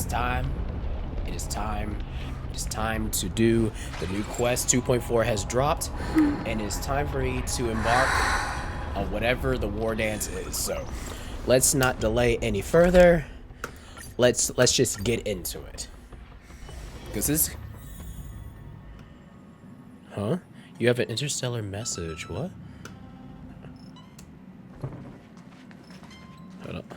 is time. It is time. It is time to do the new quest. 2.4 has dropped, and it is time for me to embark on whatever the war dance is. So, let's not delay any further. Let's just get into it. Cause this. Huh? You have an interstellar message. What? Hold up.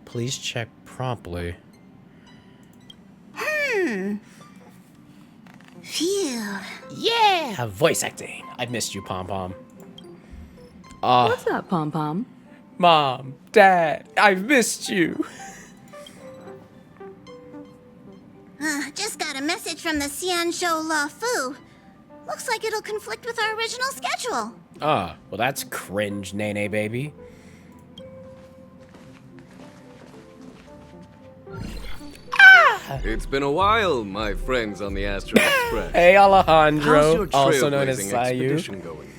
Please check promptly. Phew. Yeah! Voice acting. I missed you, Pom Pom. What's up, Pom Pom? Mom, Dad, I've missed you. Just got a message from the Xianzhou La Fu. Looks like it'll conflict with our original schedule. Well that's cringe, Nene baby. It's been a while, my friends on the Astral Express. Hey How's Alejandro, your also known as trailblazing Sayu. expedition going?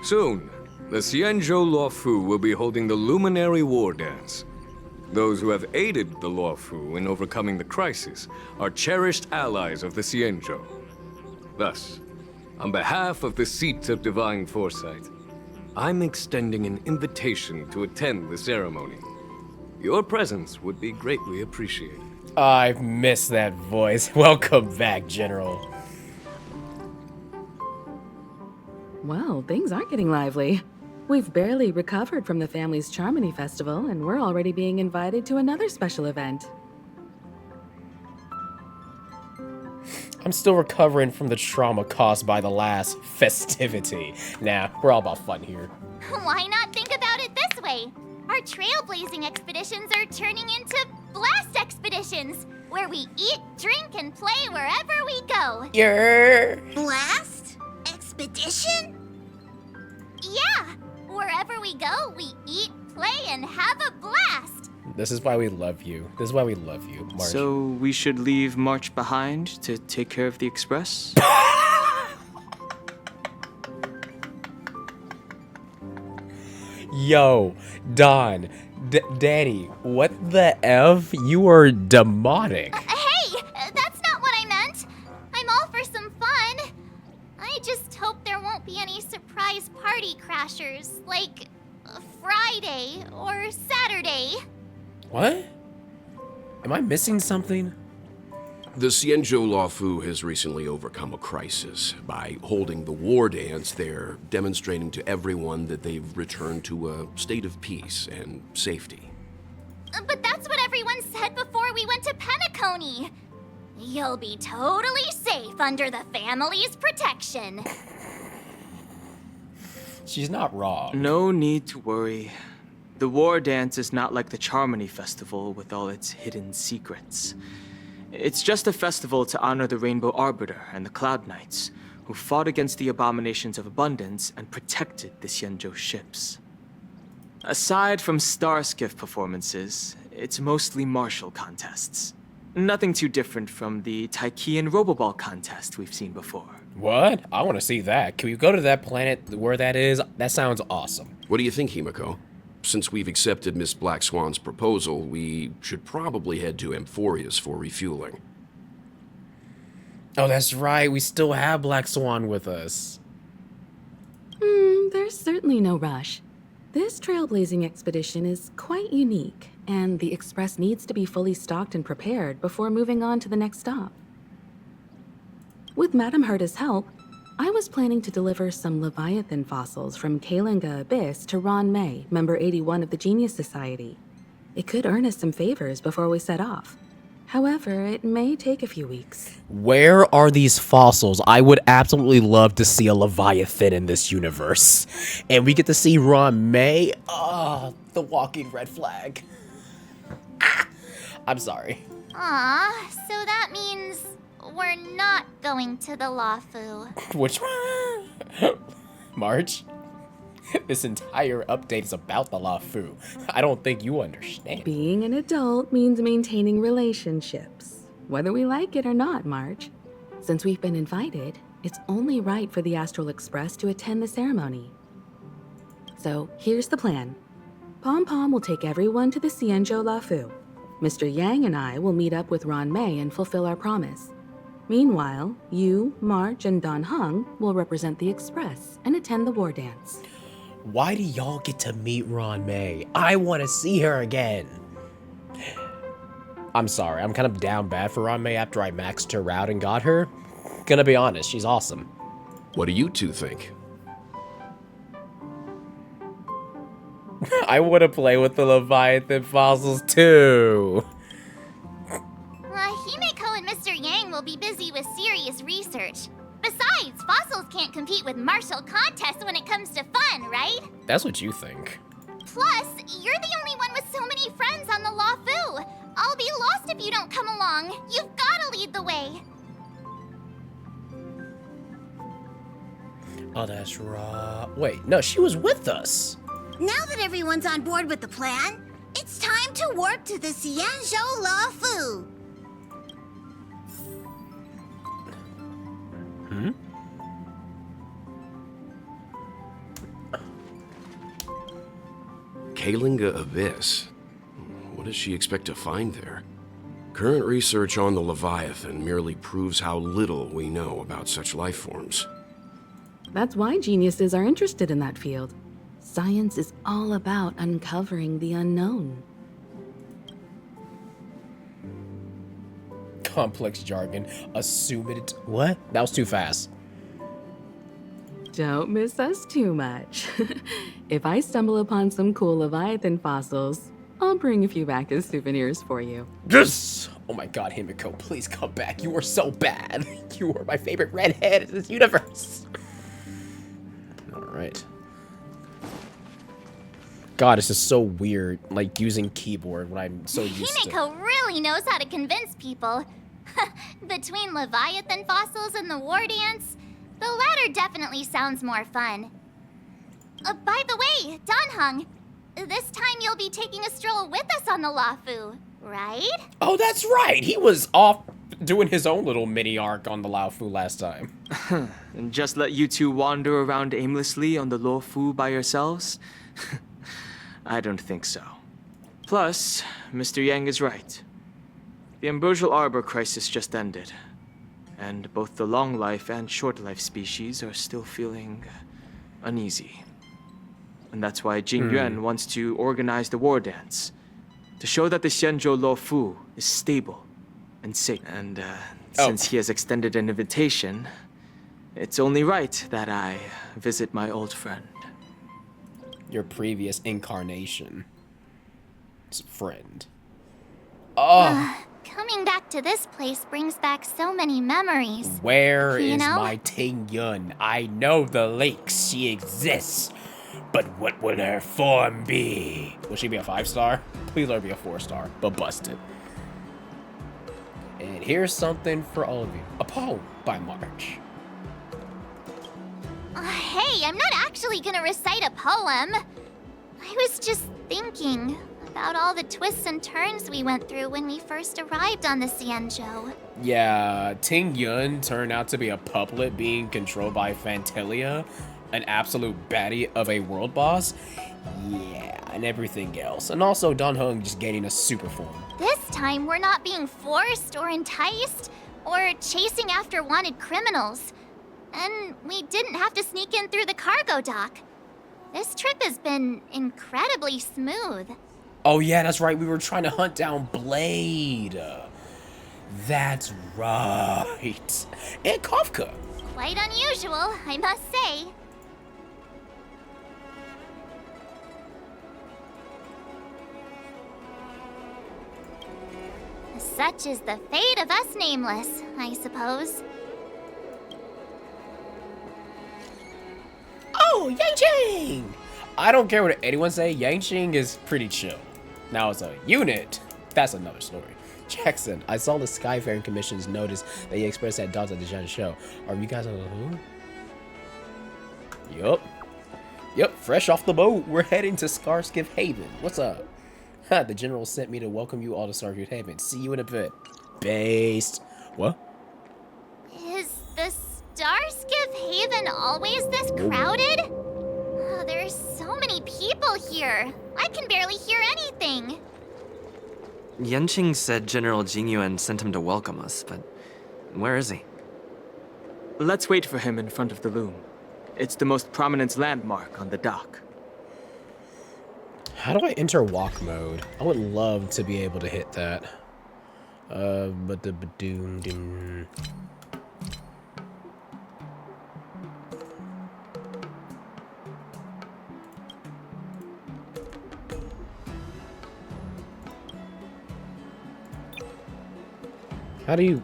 Soon, the Xianzhou Luofu will be holding the Luminary War Dance. Those who have aided the Luofu in overcoming the crisis are cherished allies of the Xianzhou. Thus, on behalf of the Seat of Divine Foresight, I'm extending an invitation to attend the ceremony. Your presence would be greatly appreciated. I've missed that voice. Welcome back, General. Well, things aren't getting lively. We've barely recovered from the family's Charmony Festival, and we're already being invited to another special event. I'm still recovering from the trauma caused by the last festivity. Nah, we're all about fun here. Why not think about it this way? Our trailblazing expeditions are turning into blast expeditions, where we eat, drink, and play wherever we go. Blast? Expedition? Yeah, wherever we go, we eat, play, and have a blast. This is why we love you. This is why we love you, March. So we should leave March behind to take care of the Express? Yo, Don, Daddy, what the F? You are demonic. Hey, that's not what I meant. I'm all for some fun. I just hope there won't be any surprise party crashers, like Friday or Saturday. What? Am I missing something? The Xianzhou Luofu has recently overcome a crisis. By holding the war dance, they're demonstrating to everyone that they've returned to a state of peace and safety. But that's what everyone said before we went to Penacony. You'll be totally safe under the family's protection. She's not wrong. No need to worry. The War Dance is not like the Charmony Festival with all its hidden secrets. It's just a festival to honor the Rainbow Arbiter and the Cloud Knights, who fought against the abominations of abundance and protected the Xianzhou ships. Aside from star skiff performances, it's mostly martial contests. Nothing too different from the Taiki and Roboball contest we've seen before. What? I want to see that. Can we go to that planet where that is? That sounds awesome. What do you think, Himiko? Since we've accepted Miss Black Swan's proposal, we should probably head to Amphorius for refueling. Oh, that's right. We still have Black Swan with us. There's certainly no rush. This trailblazing expedition is quite unique, and the Express needs to be fully stocked and prepared before moving on to the next stop. With Madame Herta's help, I was planning to deliver some Leviathan fossils from Kalinga Abyss to Ron May, member 81 of the Genius Society. It could earn us some favors before we set off. However, it may take a few weeks. Where are these fossils? I would absolutely love to see a Leviathan in this universe. And we get to see Ron May. The walking red flag. I'm sorry. Aw, so that means we're not going to the Luofu. Which one? March? This entire update is about the Luofu. I don't think you understand. Being an adult means maintaining relationships, whether we like it or not, March. Since we've been invited, it's only right for the Astral Express to attend the ceremony. So here's the plan. Pom Pom will take everyone to the Xianzhou Lafu. Mr. Yang and I will meet up with Ron Mei and fulfill our promise. Meanwhile, you, March, and Don Hung will represent the Express and attend the war dance. Why do y'all get to meet Ron Mei? I want to see her again. I'm sorry, I'm kind of down bad for Ron Mei after I maxed her out and got her. Gonna be honest, she's awesome. What do you two think? I want to play with the Leviathan fossils too. Himeko and Mr. Yang will be busy with serious research. Besides, fossils can't compete with martial contests when it comes to fun, right? That's what you think. Plus, you're the only one with so many friends on the Lafu. I'll be lost if you don't come along. You've gotta lead the way. Oh, that's right. Wait, no, she was with us. Now that everyone's on board with the plan, it's time to work to the Xianzhou Lafu. Kalinga Abyss. What does she expect to find there? Current research on the Leviathan merely proves how little we know about such life forms. That's why geniuses are interested in that field. Science is all about uncovering the unknown. Complex jargon. Assume it. What? That was too fast. Don't miss us too much. If I stumble upon some cool Leviathan fossils, I'll bring a few back as souvenirs for you. Yes! Oh my god, Himiko, please come back. You were so bad. You were my favorite redhead in this universe. Alright. God, this is so weird, like using keyboard when I'm so used to. Himeko really knows how to convince people. Between Leviathan fossils and the war dance, the latter definitely sounds more fun. By the way, Don Hung, this time you'll be taking a stroll with us on the Lafu, right? Oh, that's right. He was off doing his own little mini arc on the Laofu last time. And just let you two wander around aimlessly on the Lafu by yourselves? I don't think so. Plus, Mr. Yang is right. The Ambrosial Arbor crisis just ended, and both the long life and short life species are still feeling uneasy. And that's why Jing Yuan wants to organize the war dance, to show that the Xianzhou Lafu is stable and safe. And since he has extended an invitation, it's only right that I visit my old friend. Your previous incarnation. Friend. Oh. Coming back to this place brings back so many memories. Where You is know? my Ting Yun? I know the lake, she exists. But what will her form be? Will she be a 5-star? Please let her be a 4-star, but busted. And here's something for all of you. A poem by March. Hey, I'm not actually gonna recite a poem. I was just thinking about all the twists and turns we went through when we first arrived on the Xianzhou. Yeah, Ting Yun turned out to be a puppet being controlled by Fantilia, an absolute baddie of a world boss. Yeah, and everything else. And also Don Hung just gaining a super form. This time, we're not being forced or enticed or chasing after wanted criminals. And we didn't have to sneak in through the cargo dock. This trip has been incredibly smooth. Oh yeah, that's right, we were trying to hunt down Blade. That's right. And Kafka. Quite unusual, I must say. Such is the fate of us nameless, I suppose. Oh, Yangqing! I don't care what anyone say, Yangqing is pretty chill. Now as a unit, that's another story. Jackson, I saw the Skyfaring Commission's notice that the Express had dogs at the Zhen show. Are you guys on the who? Yup, fresh off the boat. We're heading to Scarskiff Haven. What's up? Ha, the general sent me to welcome you all to Scarskiff Haven. See you in a bit. Based. What? Is the Starskiff Haven always this crowded? There's so many people here. I can barely hear anything. Yanqing said General Jingyuan sent him to welcome us, but where is he? Let's wait for him in front of the loom. It's the most prominent landmark on the dock. How do I enter walk mode? I would love to be able to hit that. But the doom doom. How do you...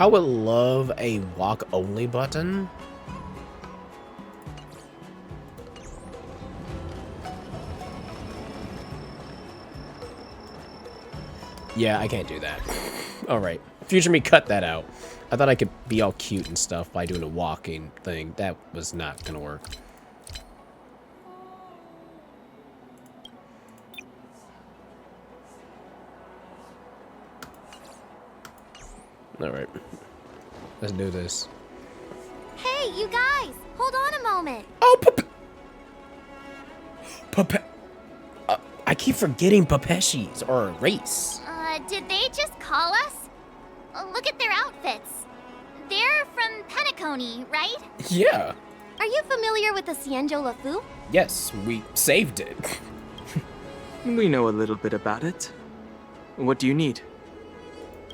I would love a walk-only button. Yeah, I can't do that. Alright. Future me, cut that out. I thought I could be all cute and stuff by doing a walking thing. That was not gonna work. Alright. Let's do this. Hey, you guys! Hold on a moment. Oh, I keep forgetting Papeshis are a race. Did they just call us? Look at their outfits. They're from Penacony, right? Yeah. Are you familiar with the Xianzhou Lafu? Yes, we saved it. We know a little bit about it. What do you need?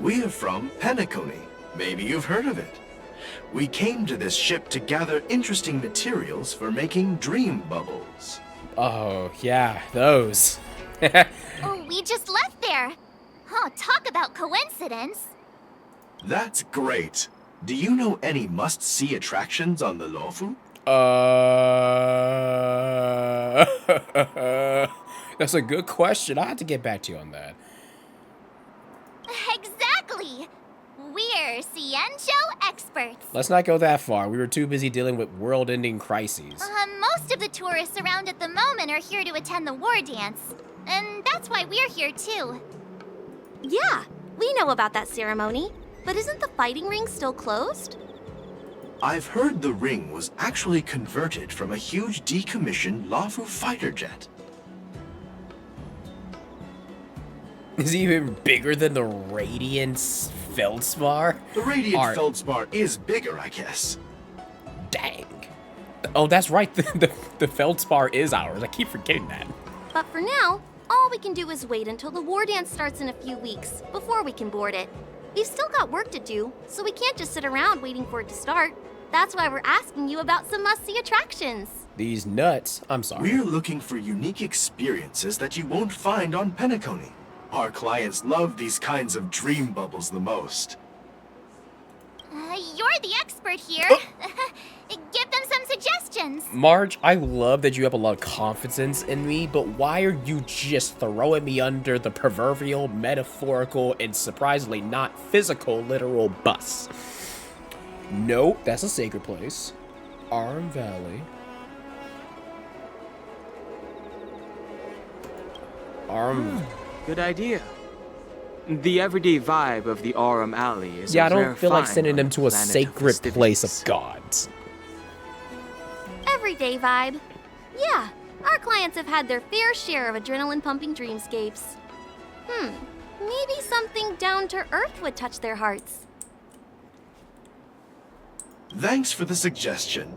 We are from Penacony. Maybe you've heard of it. We came to this ship to gather interesting materials for making dream bubbles. Oh, yeah, those. Oh, we just left there. Oh, talk about coincidence. That's great. Do you know any must-see attractions on the Luofu? That's a good question. I have to get back to you on that. Exactly. We're Xianzhou experts. Let's not go that far. We were too busy dealing with world-ending crises. Most of the tourists around at the moment are here to attend the war dance. And that's why we're here too. Yeah, we know about that ceremony. But isn't the fighting ring still closed? I've heard the ring was actually converted from a huge decommissioned Luofu fighter jet. Is he even bigger than the Radiance Feldspar? The Radiant Feldspar is bigger, I guess. Dang. Oh, that's right. The Feldspar is ours. I keep forgetting that. But for now, all we can do is wait until the war dance starts in a few weeks before we can board it. We've still got work to do, so we can't just sit around waiting for it to start. That's why we're asking you about some must-see attractions. These nuts. I'm sorry. We're looking for unique experiences that you won't find on Penacony. Our clients love these kinds of dream bubbles the most. You're the expert here. Give them some suggestions. Marge, I love that you have a lot of confidence in me, but why are you just throwing me under the proverbial, metaphorical, and surprisingly not physical literal bus? Nope, that's a sacred place. Arm Valley. Good idea. The everyday vibe of the Aurum Alley is Yeah, I a rare don't feel like find sending on them the to a planet of sacred place festivities. of gods. Everyday vibe. Yeah, our clients have had their fair share of adrenaline-pumping dreamscapes. Maybe something down to earth would touch their hearts. Thanks for the suggestion.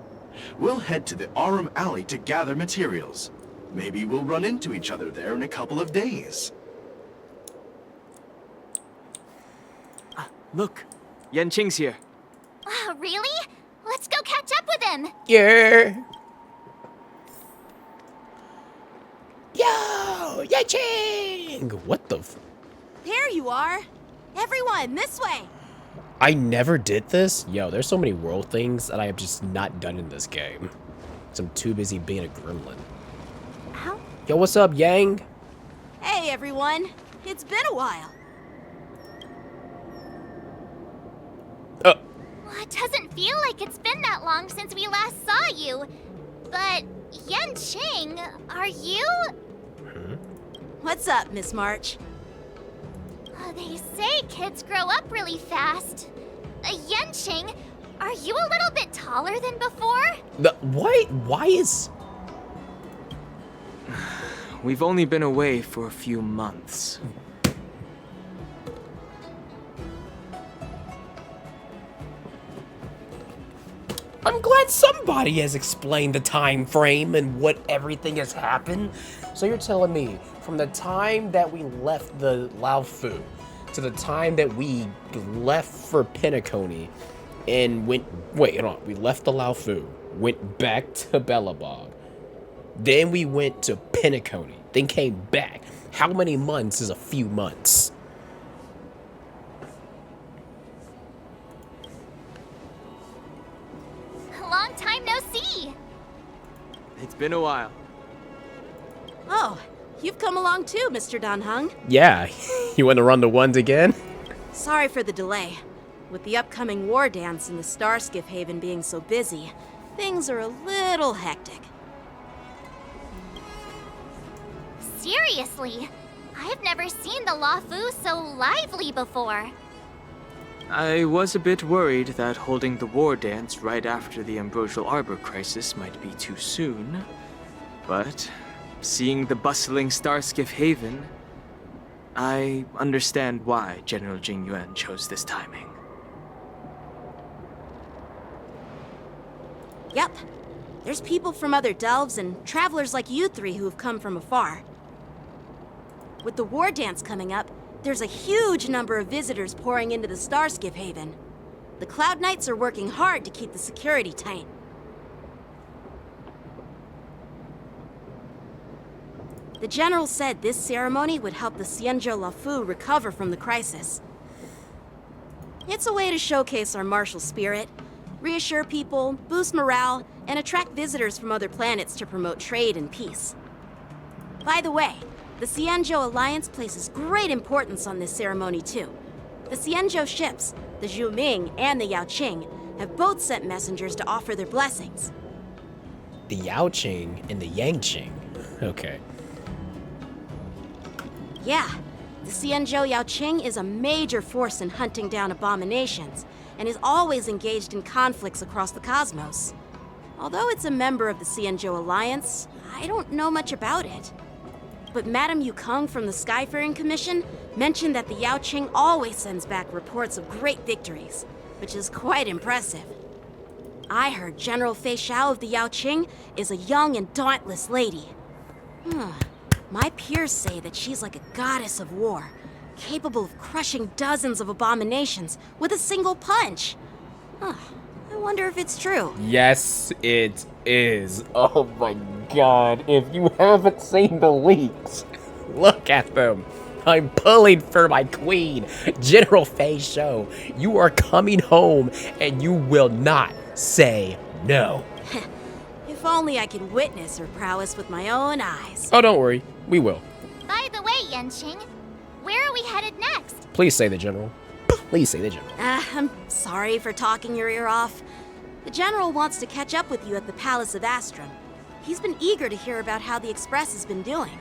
We'll head to the Aurum Alley to gather materials. Maybe we'll run into each other there in a couple of days. Look, Yanqing's here. Really? Let's go catch up with him. Yeah. Yo, Yanqing! What the f- There you are. Everyone, this way. I never did this? Yo, there's so many world things that I have just not done in this game. 'Cause I'm too busy being a gremlin. Ow. Yo, what's up, Yang? Hey, everyone. It's been a while. Well, it doesn't feel like it's been that long since we last saw you. But Yanqing, are you? What's up, Miss March? They say kids grow up really fast. Yanqing, are you a little bit taller than before? Why is... We've only been away for a few months. I'm glad somebody has explained the time frame and what everything has happened. So you're telling me, from the time that we left the Laofu to the time that we left for Penacony and went... Wait, hold on. We left the Laofu, went back to Bellabog. Then we went to Penacony, then came back. How many months is a few months? Long time no see. It's been a while. Oh, you've come along too, Mr. Dan Heng. Yeah, you want to run the ones again? Sorry for the delay. With the upcoming war dance and the Starskiff Haven being so busy, things are a little hectic. Seriously, I've never seen the Laofu so lively before. I was a bit worried that holding the war dance right after the Ambrosial Arbor crisis might be too soon. But seeing the bustling Starskiff Haven, I understand why General Jing Yuan chose this timing. Yep. There's people from other delves and travelers like you three who have come from afar. With the war dance coming up, there's a huge number of visitors pouring into the Starskiff Haven. The Cloud Knights are working hard to keep the security tight. The General said this ceremony would help the Xianzhou Laofu recover from the crisis. It's a way to showcase our martial spirit, reassure people, boost morale, and attract visitors from other planets to promote trade and peace. By the way, the Xianzhou Alliance places great importance on this ceremony too. The Xianzhou ships, the Zhuming and the Yaoqing, have both sent messengers to offer their blessings. The Yaoqing and the Yangqing. Okay. Yeah, the Xianzhou Yaoqing is a major force in hunting down abominations, and is always engaged in conflicts across the cosmos. Although it's a member of the Xianzhou Alliance, I don't know much about it. But Madame Yukong from the Skyfaring Commission mentioned that the Yaoqing always sends back reports of great victories, which is quite impressive. I heard General Fei Xiao of the Yaoqing is a young and dauntless lady. My peers say that she's like a goddess of war, capable of crushing dozens of abominations with a single punch. I wonder if it's true. Yes, it is. Oh my god, if you haven't seen the leaks, look at them. I'm pulling for my queen, General Fei Xiao. You are coming home and you will not say no. If only I could witness her prowess with my own eyes. Oh, don't worry. We will. By the way, Yanqing, where are we headed next? Please say the General. Please say the General. I'm sorry for talking your ear off. The General wants to catch up with you at the Palace of Astrum. He's been eager to hear about how the Express has been doing.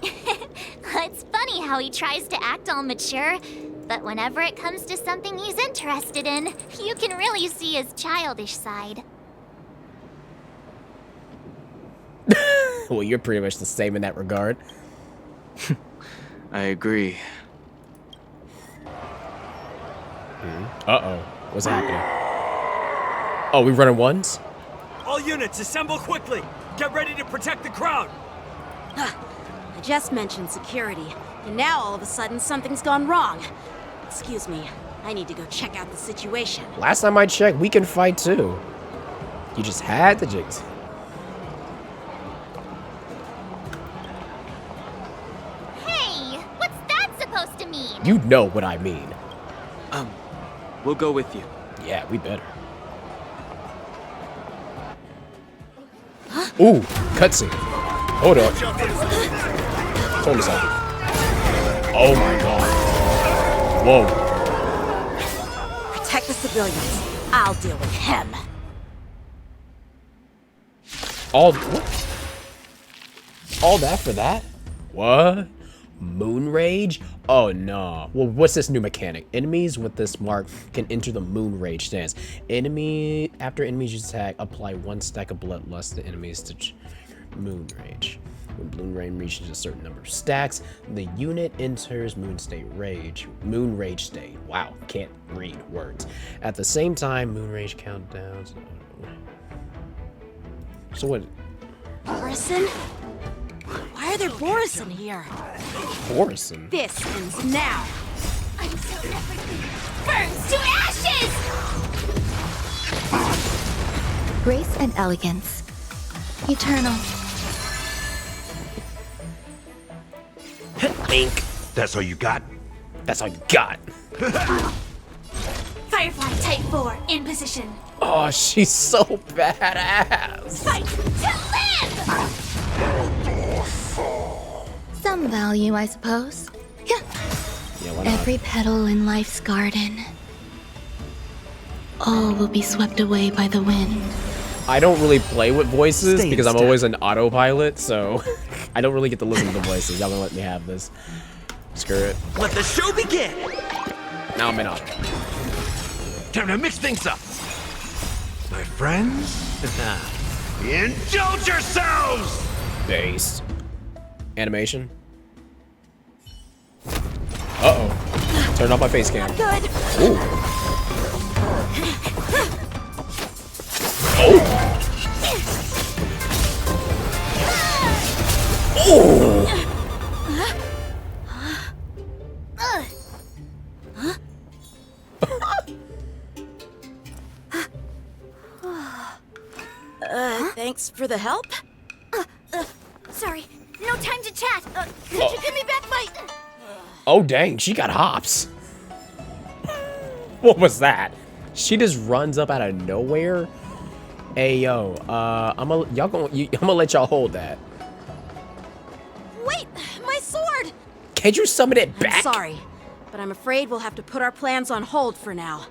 It's funny how he tries to act all mature, but whenever it comes to something he's interested in, you can really see his childish side. Well, you're pretty much the same in that regard. I agree. Uh-oh. What's happening? Oh, we running ones? All units, assemble quickly! Get ready to protect the crowd! I just mentioned security, and now all of a sudden something's gone wrong. Excuse me, I need to go check out the situation. Last time I checked, we can fight too. You just had to jinx. Hey, what's that supposed to mean? You know what I mean. We'll go with you. Yeah, we better. Ooh, cutscene. Hold up. Turn this off. Oh my god. Whoa. Protect the civilians. I'll deal with him. All that for that? What? Moon Rage? Oh no. Well, what's this new mechanic? Enemies with this mark can enter the Moon Rage stance. After enemies attack, apply 1 stack of bloodlust to enemies to Moon Rage. When Moon Rage reaches a certain number of stacks, the unit enters Moon Rage state. Wow, can't read words. At the same time, Moon Rage countdowns. So what? Borison? Why are there Borison here? Borison? This ends now. Until everything burns to ashes! Grace and elegance. Eternal. Link. That's all you got? That's all you got. Firefly Type 4 in position. Oh, she's so badass. Fight to live! Some value, I suppose. Yeah, why not? Every petal in life's garden. All will be swept away by the wind. I don't really play with voices because I'm always an autopilot, so I don't really get to listen to the voices. Y'all gonna let me have this. Screw it. Let the show begin! Now I'm in auto. Time to mix things up. My friends, indulge yourselves! Based. Animation. Uh-oh. Turn off my face cam. Good. Ooh. Oh! Oh! Thanks for the help. Sorry, no time to chat. Could you give me back my... Oh, dang, she got hops. What was that? She just runs up out of nowhere. Hey, yo, I'm gonna let y'all hold that. Wait, my sword! Can't you summon it back? I'm sorry, but I'm afraid we'll have to put our plans on hold for now.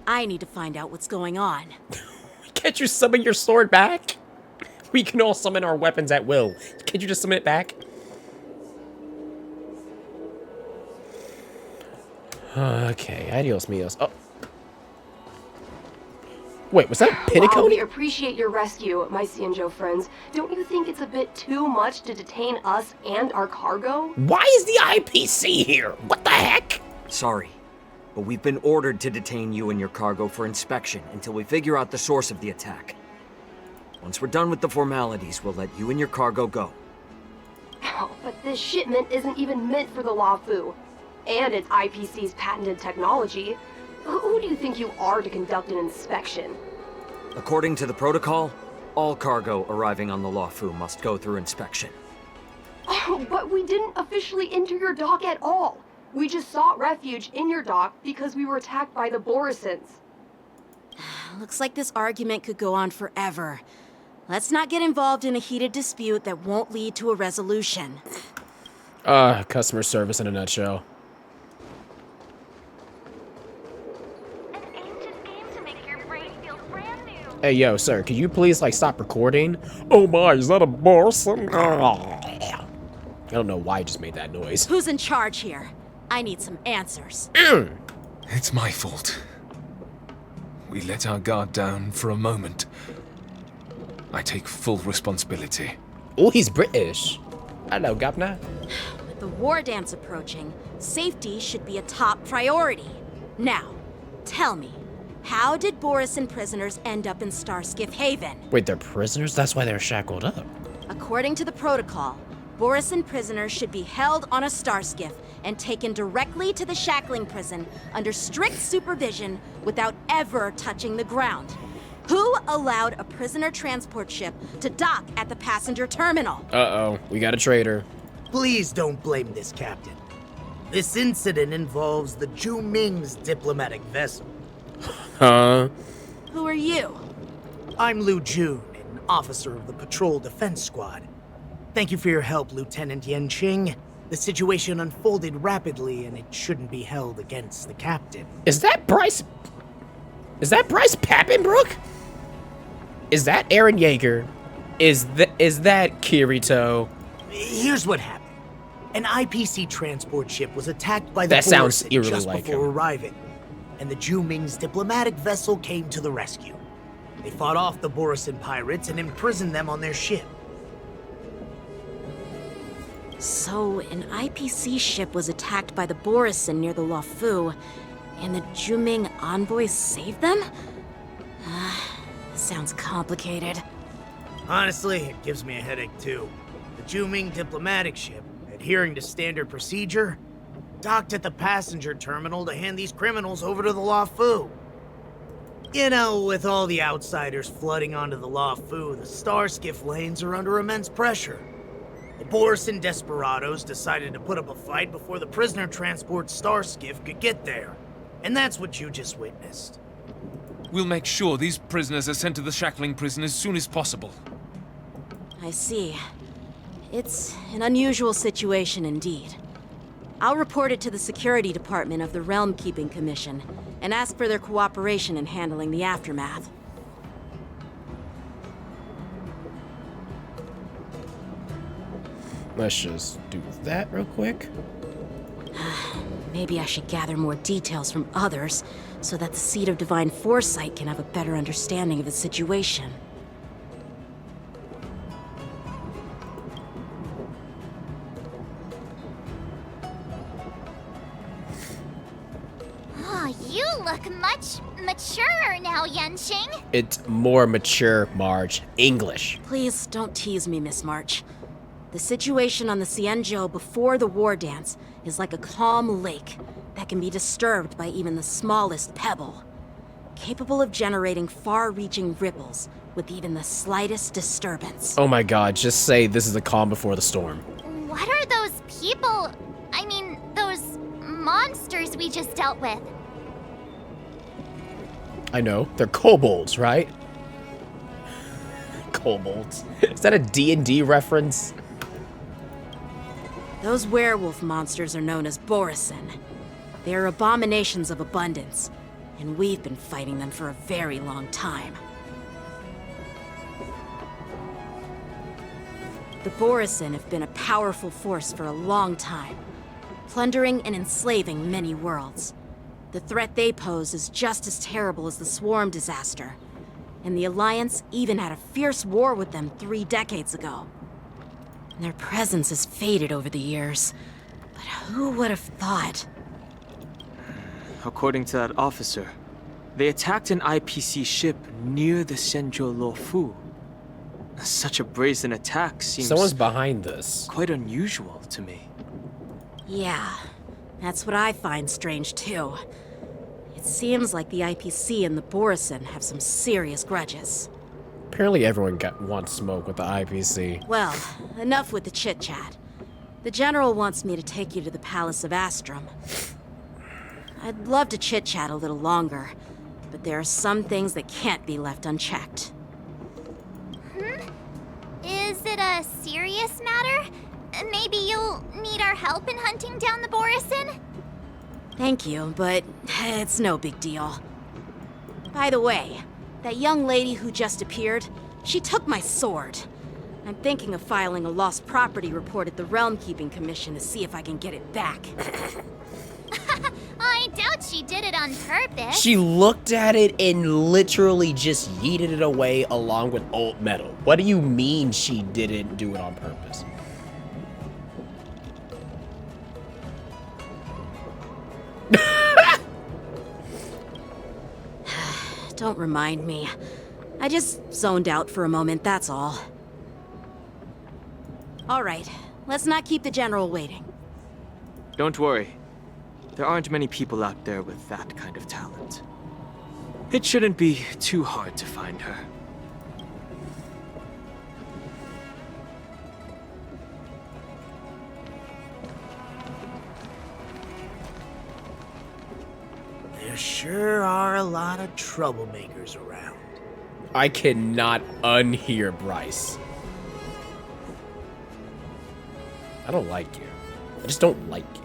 I need to find out what's going on. Can't you summon your sword back? We can all summon our weapons at will. Can't you just summon it back? Okay, adios mios. Oh. Wait, was that a pinnacle? While we appreciate your rescue, my Cianjo friends, don't you think it's a bit too much to detain us and our cargo? Why is the IPC here? What the heck? Sorry, but we've been ordered to detain you and your cargo for inspection until we figure out the source of the attack. Once we're done with the formalities, we'll let you and your cargo go. Oh, but this shipment isn't even meant for the Luofu. And it's IPC's patented technology. Who do you think you are to conduct an inspection? According to the protocol, all cargo arriving on the Luofu must go through inspection. Oh, but we didn't officially enter your dock at all. We just sought refuge in your dock because we were attacked by the Borisons. Looks like this argument could go on forever. Let's not get involved in a heated dispute that won't lead to a resolution. Customer service in a nutshell. Hey, yo, sir, could you please, like, stop recording? Oh my, is that a Borison? I don't know why I just made that noise. Who's in charge here? I need some answers. It's my fault. We let our guard down for a moment. I take full responsibility. Oh, he's British. Hello, Governor. With the war dance approaching, safety should be a top priority. Now, tell me, how did Borison prisoners end up in Starskiff Haven? Wait, they're prisoners? That's why they're shackled up. According to the protocol, Borison prisoners should be held on a starskiff and taken directly to the shackling prison under strict supervision without ever touching the ground. Who allowed a prisoner transport ship to dock at the passenger terminal? Uh-oh, we got a traitor. Please don't blame this captain. This incident involves the Ju Ming's diplomatic vessel. Huh? Who are you? I'm Lu Jun, an officer of the Patrol Defense Squad. Thank you for your help, Lieutenant Yanqing. The situation unfolded rapidly, and it shouldn't be held against the captain. Is that Bryce Pappenbrook? Is that Aaron Yeager? Is that Kirito? Here's what happened. An IPC transport ship was attacked by the That sounds Borisin eerily just like before him. arriving, and the Juming's diplomatic vessel came to the rescue. They fought off the Borisin pirates and imprisoned them on their ship. So, an IPC ship was attacked by the Borisin near the Luofu, and the Juming envoys saved them? Sounds complicated. Honestly, it gives me a headache too. The Juming diplomatic ship, adhering to standard procedure, docked at the passenger terminal to hand these criminals over to the Luofu. You know, with all the outsiders flooding onto the Luofu, the Starskiff lanes are under immense pressure. The Borisin desperados decided to put up a fight before the prisoner transport Starskiff could get there. And that's what you just witnessed. We'll make sure these prisoners are sent to the shackling prison as soon as possible. I see. It's an unusual situation indeed. I'll report it to the security department of the Realm Keeping Commission and ask for their cooperation in handling the aftermath. Let's just do that real quick. Maybe I should gather more details from others so that the Seed of Divine Foresight can have a better understanding of the situation. Oh, you look much maturer now, Yenching. It's more mature, Marge. English. Please don't tease me, Miss March. The situation on the Xianzhou before the war dance is like a calm lake that can be disturbed by even the smallest pebble, capable of generating far-reaching ripples with even the slightest disturbance. Oh my god, just say this is a calm before the storm. What are those people? I mean, those monsters we just dealt with? I know, they're kobolds, right? Kobolds. Is that a D&D reference? Those werewolf monsters are known as Borisin. They are abominations of abundance, and we've been fighting them for a very long time. The Borisin have been a powerful force for a long time, plundering and enslaving many worlds. The threat they pose is just as terrible as the Swarm disaster, and the Alliance even had a fierce war with them 3 decades ago. Their presence has faded over the years, but who would have thought? According to that officer, they attacked an IPC ship near the Xianzhou Luofu. Such a brazen attack seems... Someone's behind this. ...quite unusual to me. Yeah, that's what I find strange too. It seems like the IPC and the Borisin have some serious grudges. Apparently everyone wants smoke with the IPC. Well, enough with the chit-chat. The General wants me to take you to the Palace of Astrum. I'd love to chit-chat a little longer, but there are some things that can't be left unchecked. Is it a serious matter? Maybe you'll need our help in hunting down the Borisin? Thank you, but it's no big deal. By the way, that young lady who just appeared, she took my sword. I'm thinking of filing a lost property report at the Realm Keeping Commission to see if I can get it back. I doubt she did it on purpose. She looked at it and literally just yeeted it away along with old metal. What do you mean she didn't do it on purpose? Don't remind me. I just zoned out for a moment, that's all. All right, let's not keep the General waiting. Don't worry. There aren't many people out there with that kind of talent. It shouldn't be too hard to find her. There sure are a lot of troublemakers around. I cannot unhear Bryce. I don't like you. I just don't like you.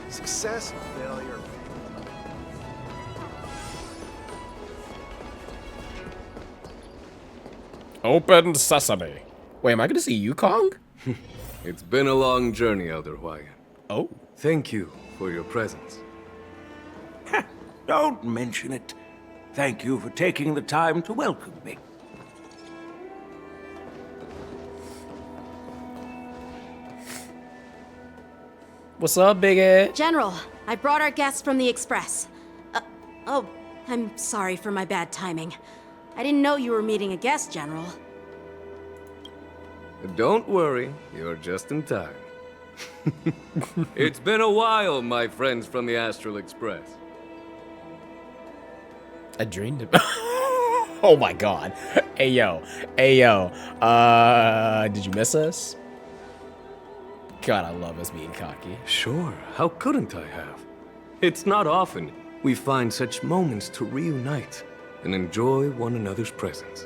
Success, failure. Open sesame. Wait, am I gonna see Yukong? It's been a long journey, Elder Huayan. Oh. Thank you for your presence. Don't mention it. Thank you for taking the time to welcome me. What's up, Big Ed? General, I brought our guests from the Express. Oh, I'm sorry for my bad timing. I didn't know you were meeting a guest, General. Don't worry, you're just in time. It's been a while, my friends from the Astral Express. I dreamed of. Oh my god. Hey yo. Did you miss us? God, I love us being cocky. Sure, how couldn't I have? It's not often we find such moments to reunite and enjoy one another's presence.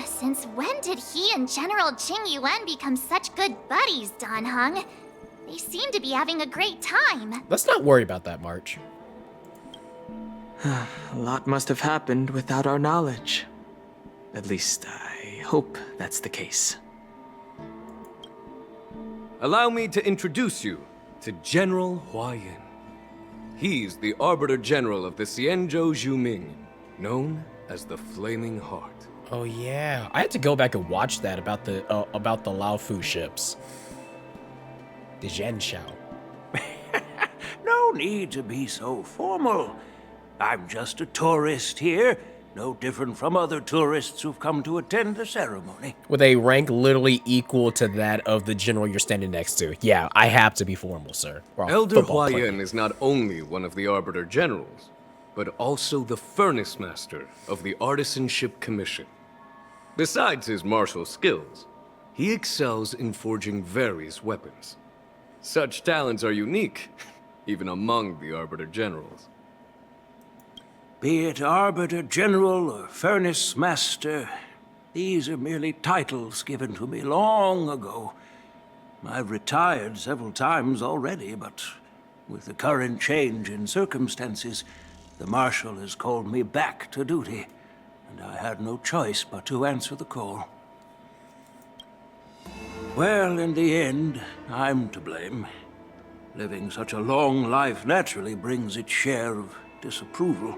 Since when did he and General Jing Yuan become such good buddies, Dan Heng? They seem to be having a great time. Let's not worry about that, March. A lot must have happened without our knowledge. At least, I hope that's the case. Allow me to introduce you to General Huayan. He's the Arbiter General of the Xianzhou Zhuming, known as the Flaming Heart. Oh yeah, I had to go back and watch that about the Laofu ships. The Zhenshao. No need to be so formal. I'm just a tourist here, no different from other tourists who've come to attend the ceremony. With a rank literally equal to that of the general you're standing next to. Yeah, I have to be formal, sir. Elder Huayan is not only one of the Arbiter Generals, but also the Furnace Master of the Artisanship Commission. Besides his martial skills, he excels in forging various weapons. Such talents are unique, even among the Arbiter Generals. Be it Arbiter General or Furnace Master, these are merely titles given to me long ago. I've retired several times already, but with the current change in circumstances, the Marshal has called me back to duty, and I had no choice but to answer the call. Well, in the end, I'm to blame. Living such a long life naturally brings its share of disapproval.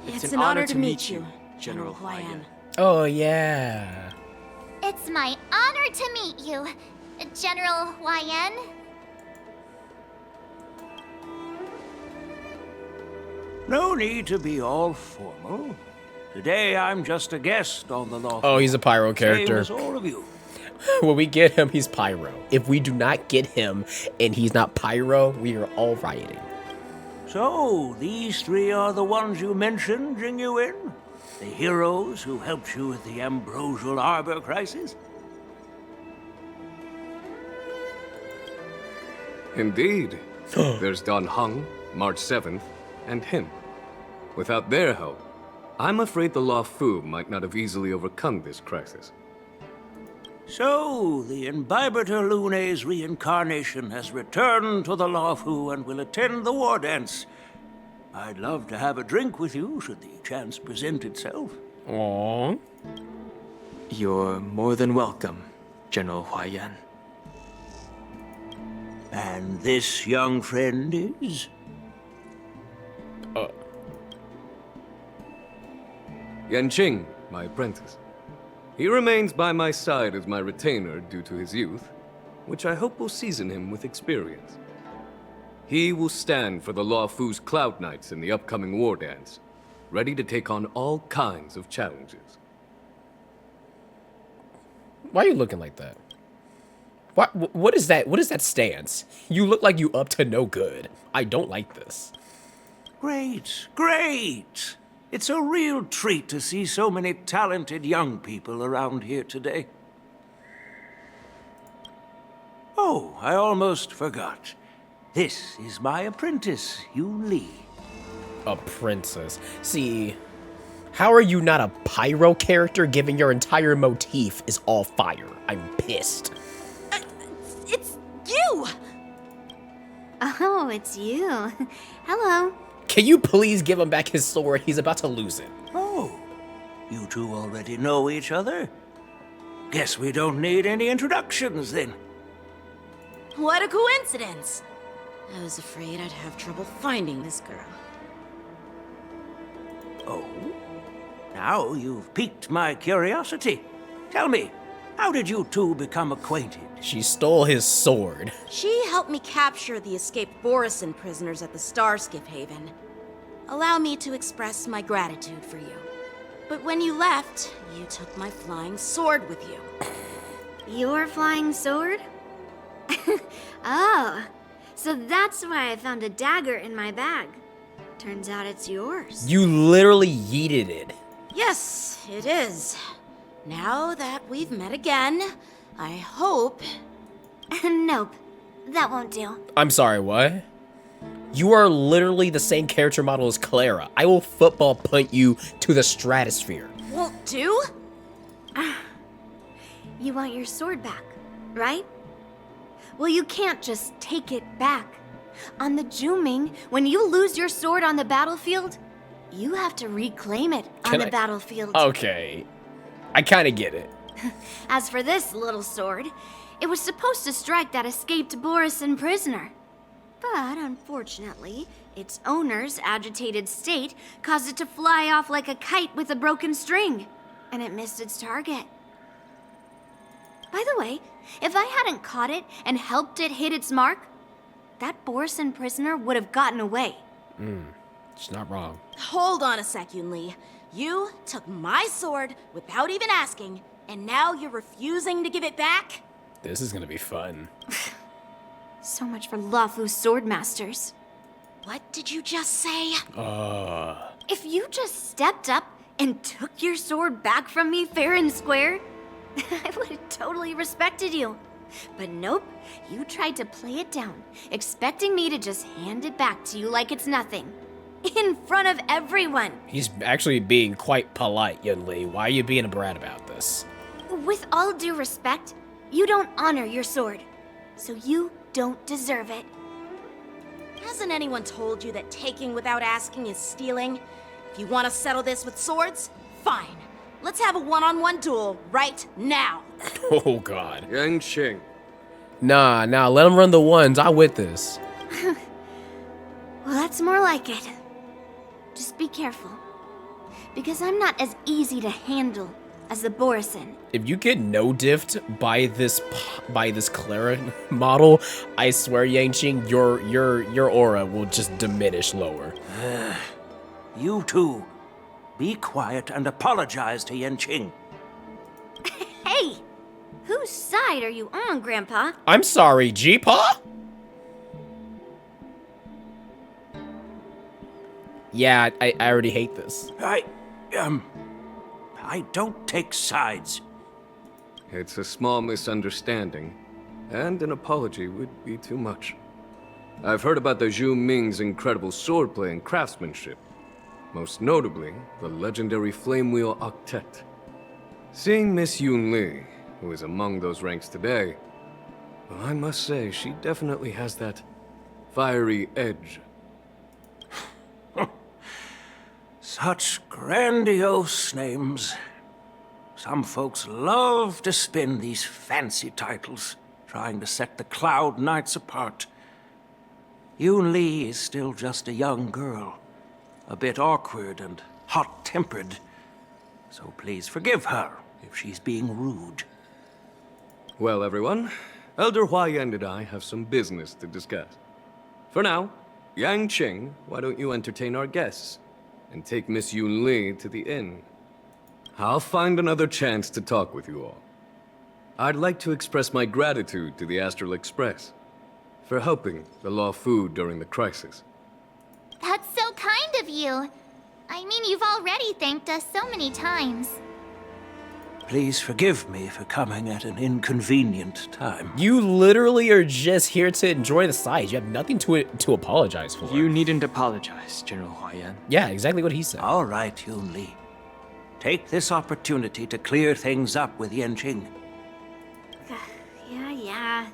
It's an honor to meet you, General Huayan. Oh yeah. It's my honor to meet you, General Huayan. No need to be all formal. Today I'm just a guest on the law. Oh, he's a pyro character. Same as all of you. When we get him, he's pyro. If we do not get him and he's not pyro, we are all rioting. So, these three are the ones you mentioned, Jing Yuan? The heroes who helped you with the Ambrosial Arbor crisis? Indeed. There's Dan Heng, March 7th, and him. Without their help, I'm afraid the Law Fu might not have easily overcome this crisis. So, the Imbibiter Lune's reincarnation has returned to the Law Fu and will attend the war dance. I'd love to have a drink with you, should the chance present itself. Aww. You're more than welcome, General Huayan. And this young friend is? Yanqing, my apprentice. He remains by my side as my retainer due to his youth, which I hope will season him with experience. He will stand for the Law Fu's Cloud Knights in the upcoming war dance, ready to take on all kinds of challenges. Why are you looking like that? What is that? What is that stance? You look like you up to no good. I don't like this. Great, great! It's a real treat to see so many talented young people around here today. Oh, I almost forgot. This is my apprentice, Yoon Lee. Apprentice. See, how are you not a pyro character given your entire motif is all fire? I'm pissed. It's you! Oh, it's you. Hello. Can you please give him back his sword? He's about to lose it. Oh, you two already know each other? Guess we don't need any introductions then. What a coincidence! I was afraid I'd have trouble finding this girl. Oh? Now you've piqued my curiosity. Tell me, how did you two become acquainted? She stole his sword. She helped me capture the escaped Borison prisoners at the Starskiff Haven. Allow me to express my gratitude for you. But when you left, you took my flying sword with you. Your flying sword? Oh, so that's why I found a dagger in my bag. Turns out it's yours. You literally yeeted it. Yes, it is. Now that we've met again, I hope... Nope, that won't do. I'm sorry, what? You are literally the same character model as Clara. I will football punt you to the stratosphere. Won't do? You want your sword back, right? Well, you can't just take it back. On the Juming, when you lose your sword on the battlefield, you have to reclaim it on the battlefield. Okay. I kind of get it. As for this little sword, it was supposed to strike that escaped Borison prisoner. But unfortunately, its owner's agitated state caused it to fly off like a kite with a broken string, and it missed its target. By the way, if I hadn't caught it and helped it hit its mark, that Borison prisoner would have gotten away. She's not wrong. Hold on a sec, Yunli. You took my sword without even asking, and now you're refusing to give it back? This is gonna be fun. So much for Lafu's swordmasters. What did you just say? If you just stepped up and took your sword back from me fair and square, I would have totally respected you. But nope, you tried to play it down, expecting me to just hand it back to you like it's nothing. In front of everyone. He's actually being quite polite, Yunli. Why are you being a brat about this? With all due respect, you don't honor your sword. So you don't deserve it. Hasn't anyone told you that taking without asking is stealing? If you want to settle this with swords, fine. Let's have a one-on-one duel right now. Oh, God. Yanqing. Nah, let him run the ones. I with this. Well, that's more like it. Just be careful. Because I'm not as easy to handle as the Borison. If you get no-diffed by this Clara model, I swear, Yanqing, your aura will just diminish lower. You two, be quiet and apologize to Yanqing. Hey! Whose side are you on, Grandpa? I'm sorry, G-Pa? Yeah, I already hate this. I don't take sides. It's a small misunderstanding, and an apology would be too much. I've heard about the Zhu Ming's incredible swordplay and craftsmanship. Most notably, the legendary Flame Wheel Octet. Seeing Miss Yunli, who is among those ranks today, well, I must say she definitely has that fiery edge. Such grandiose names. Some folks love to spin these fancy titles, trying to set the Cloud Knights apart. Yunli is still just a young girl, a bit awkward and hot-tempered. So please forgive her if she's being rude. Well, everyone, Elder Huayan and I have some business to discuss. For now, Yanqing, why don't you entertain our guests and take Miss Yunli to the inn? I'll find another chance to talk with you all. I'd like to express my gratitude to the Astral Express for helping the Luofu during the crisis. That's so kind of you. I mean, you've already thanked us so many times. Please forgive me for coming at an inconvenient time. You literally are just here to enjoy the sights. You have nothing to apologize for. You needn't apologize, General Huayan. Yeah, exactly what he said. All right, Yunli. Take this opportunity to clear things up with Yanqing. Yeah.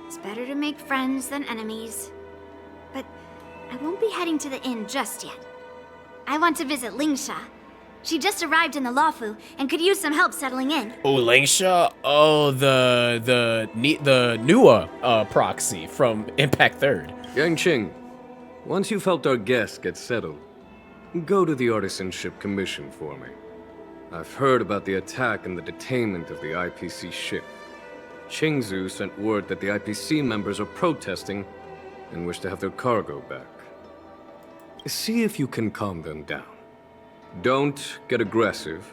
It's better to make friends than enemies. But I won't be heading to the inn just yet. I want to visit Lingsha. She just arrived in the Lawfu and could use some help settling in. Oh, Langsha? Oh, the Nua proxy from Impact 3rd. Yangqing, once you've helped our guests get settled, go to the Artisanship Commission for me. I've heard about the attack and the detainment of the IPC ship. Qingzu sent word that the IPC members are protesting and wish to have their cargo back. See if you can calm them down. Don't get aggressive.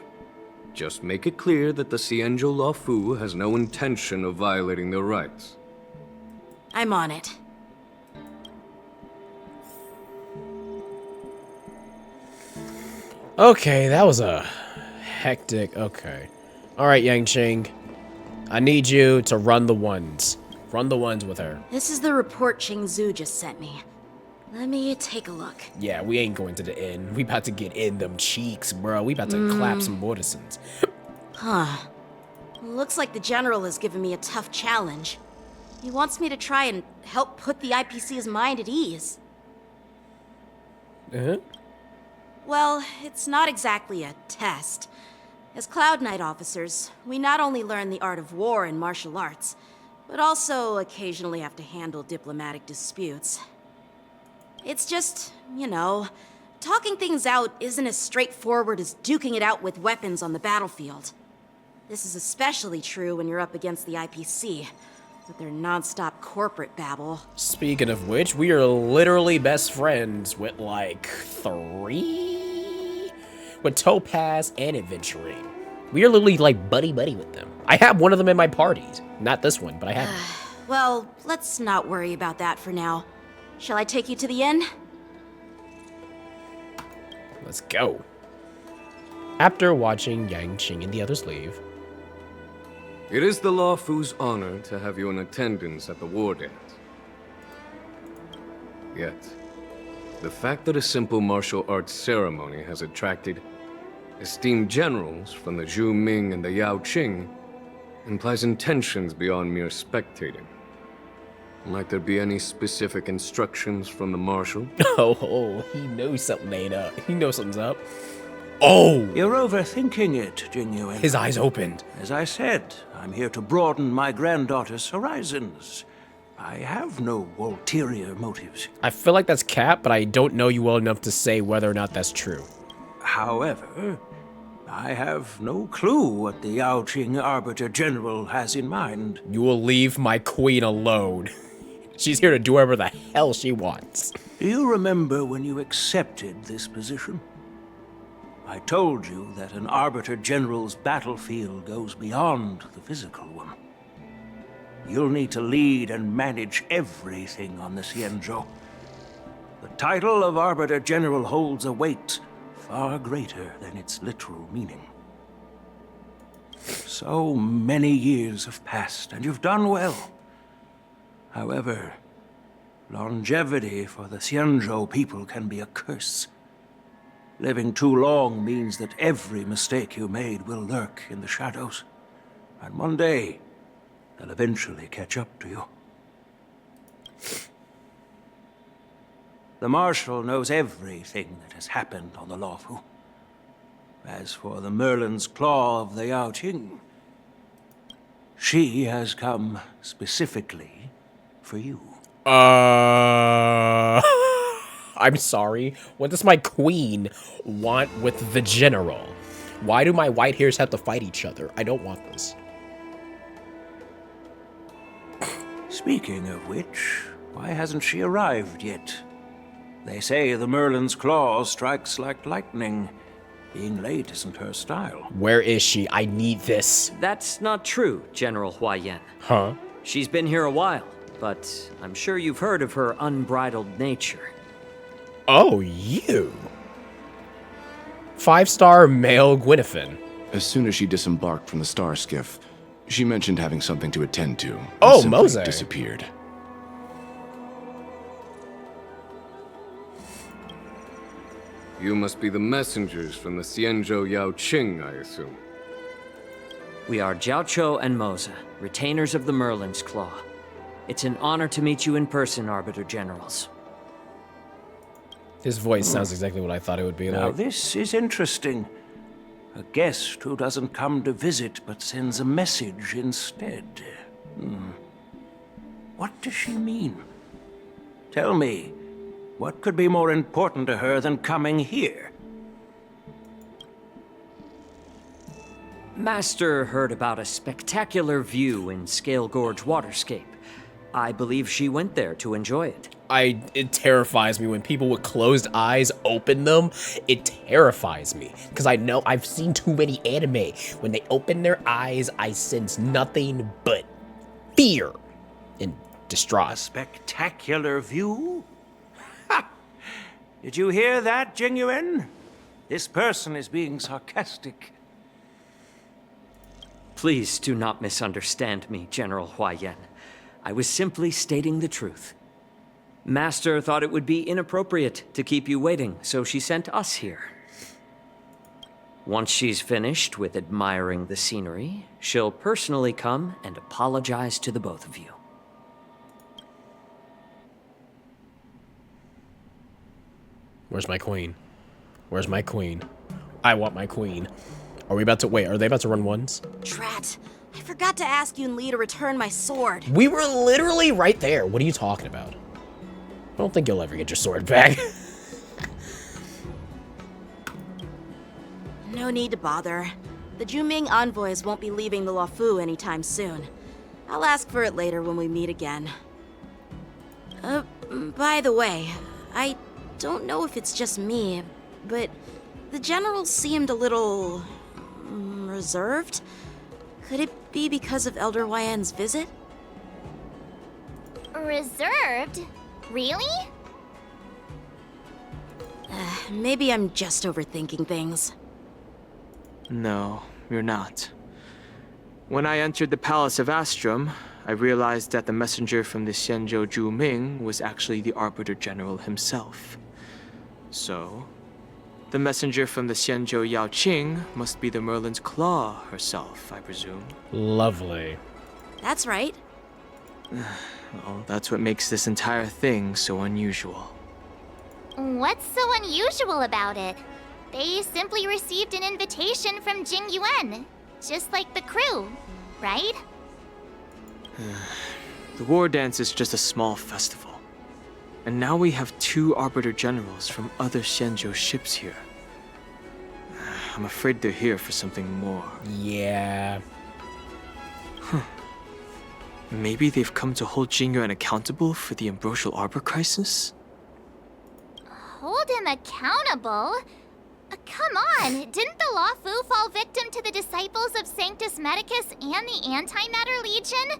Just make it clear that the Xianzhou Luofu has no intention of violating their rights. I'm on it. Okay, that was a hectic... Okay. Alright, Yangqing. I need you to run the ones. Run the ones with her. This is the report Qingzu just sent me. Let me take a look. Yeah, we ain't going to the inn. We about to get in them cheeks, bro. We about to clap some Mortisons. Huh. Looks like the General has given me a tough challenge. He wants me to try and help put the IPC's mind at ease. Well, it's not exactly a test. As Cloud Knight officers, we not only learn the art of war and martial arts, but also occasionally have to handle diplomatic disputes. It's just, you know, talking things out isn't as straightforward as duking it out with weapons on the battlefield. This is especially true when you're up against the IPC, with their non-stop corporate babble. Speaking of which, we are literally best friends with like 3? With Topaz and Adventuring. We are literally like buddy-buddy with them. I have one of them in my parties. Not this one, but I have one. Well, let's not worry about that for now. Shall I take you to the inn? Let's go. After watching Yangqing and the others leave. It is the Luofu's honor to have you in attendance at the war dance. Yet, the fact that a simple martial arts ceremony has attracted esteemed generals from the Zhu Ming and the Yao Qing implies intentions beyond mere spectating. Might there be any specific instructions from the Marshal? Oh, he knows something ain't up. He knows something's up. Oh! You're overthinking it, Jingyuan. His eyes opened. As I said, I'm here to broaden my granddaughter's horizons. I have no ulterior motives. I feel like that's cap, but I don't know you well enough to say whether or not that's true. However, I have no clue what the Yao Qing Arbiter General has in mind. You will leave my queen alone. She's here to do whatever the hell she wants. Do you remember when you accepted this position? I told you that an Arbiter General's battlefield goes beyond the physical one. You'll need to lead and manage everything on the Xianzhou. The title of Arbiter General holds a weight far greater than its literal meaning. So many years have passed, and you've done well. However, longevity for the Xianzhou people can be a curse. Living too long means that every mistake you made will lurk in the shadows. And one day, they'll eventually catch up to you. The Marshal knows everything that has happened on the Luofu. As for the Merlin's Claw of the Yao Qing, she has come specifically for you. I'm sorry. What does my queen want with the general? Why do my white hairs have to fight each other? I don't want this. Speaking of which, why hasn't she arrived yet? They say the Merlin's Claw strikes like lightning. Being late isn't her style. Where is she? I need this. That's not true, General Huayan. Huh? She's been here a while, but I'm sure you've heard of her unbridled nature. Oh, you. 5-star male Gwynethine. As soon as she disembarked from the star skiff, she mentioned having something to attend to. And Oh, simply Mose. disappeared. You must be the messengers from the Xianzhou Yao Qing, I assume. We are Jiaoqiu and Moza, retainers of the Merlin's Claw. It's an honor to meet you in person, Arbiter Generals. His voice sounds exactly what I thought it would be Now like. this is interesting. A guest who doesn't come to visit but sends a message instead. What does she mean? Tell me, what could be more important to her than coming here? Master heard about a spectacular view in Scale Gorge Waterscape. I believe she went there to enjoy it. It terrifies me when people with closed eyes open them. It terrifies me because I know I've seen too many anime. When they open their eyes, I sense nothing but fear and distraught. A spectacular view? Ha! Did you hear that, Jingyuan? This person is being sarcastic. Please do not misunderstand me, General Huayan. I was simply stating the truth. Master thought it would be inappropriate to keep you waiting, so she sent us here. Once she's finished with admiring the scenery, she'll personally come and apologize to the both of you. Where's my queen? Where's my queen? I want my queen. Are we about to wait? Are they about to run ones? Drat, I forgot to ask Yun Li to return my sword. We were literally right there. What are you talking about? I don't think you'll ever get your sword back. No need to bother. The Juming envoys won't be leaving the Luofu anytime soon. I'll ask for it later when we meet again. By the way, I don't know if it's just me, but the general seemed a little reserved. Could it be because of Elder Huayan's visit? Reserved? Really? Maybe I'm just overthinking things. No, you're not. When I entered the Palace of Astrum, I realized that the messenger from the Xianzhou Juming was actually the Arbiter General himself. So, the messenger from the Xianzhou Yaoqing must be the Merlin's Claw herself, I presume. Lovely. That's right. Well, that's what makes this entire thing so unusual. What's so unusual about it? They simply received an invitation from Jingyuan, just like the crew, right? The war dance is just a small festival. And now we have 2 Arbiter Generals from other Xianzhou ships here. I'm afraid they're here for something more. Yeah. Maybe they've come to hold Jingyuan accountable for the Ambrosial Arbor crisis? Hold him accountable? Come on, didn't the Luofu fall victim to the disciples of Sanctus Medicus and the Antimatter Legion?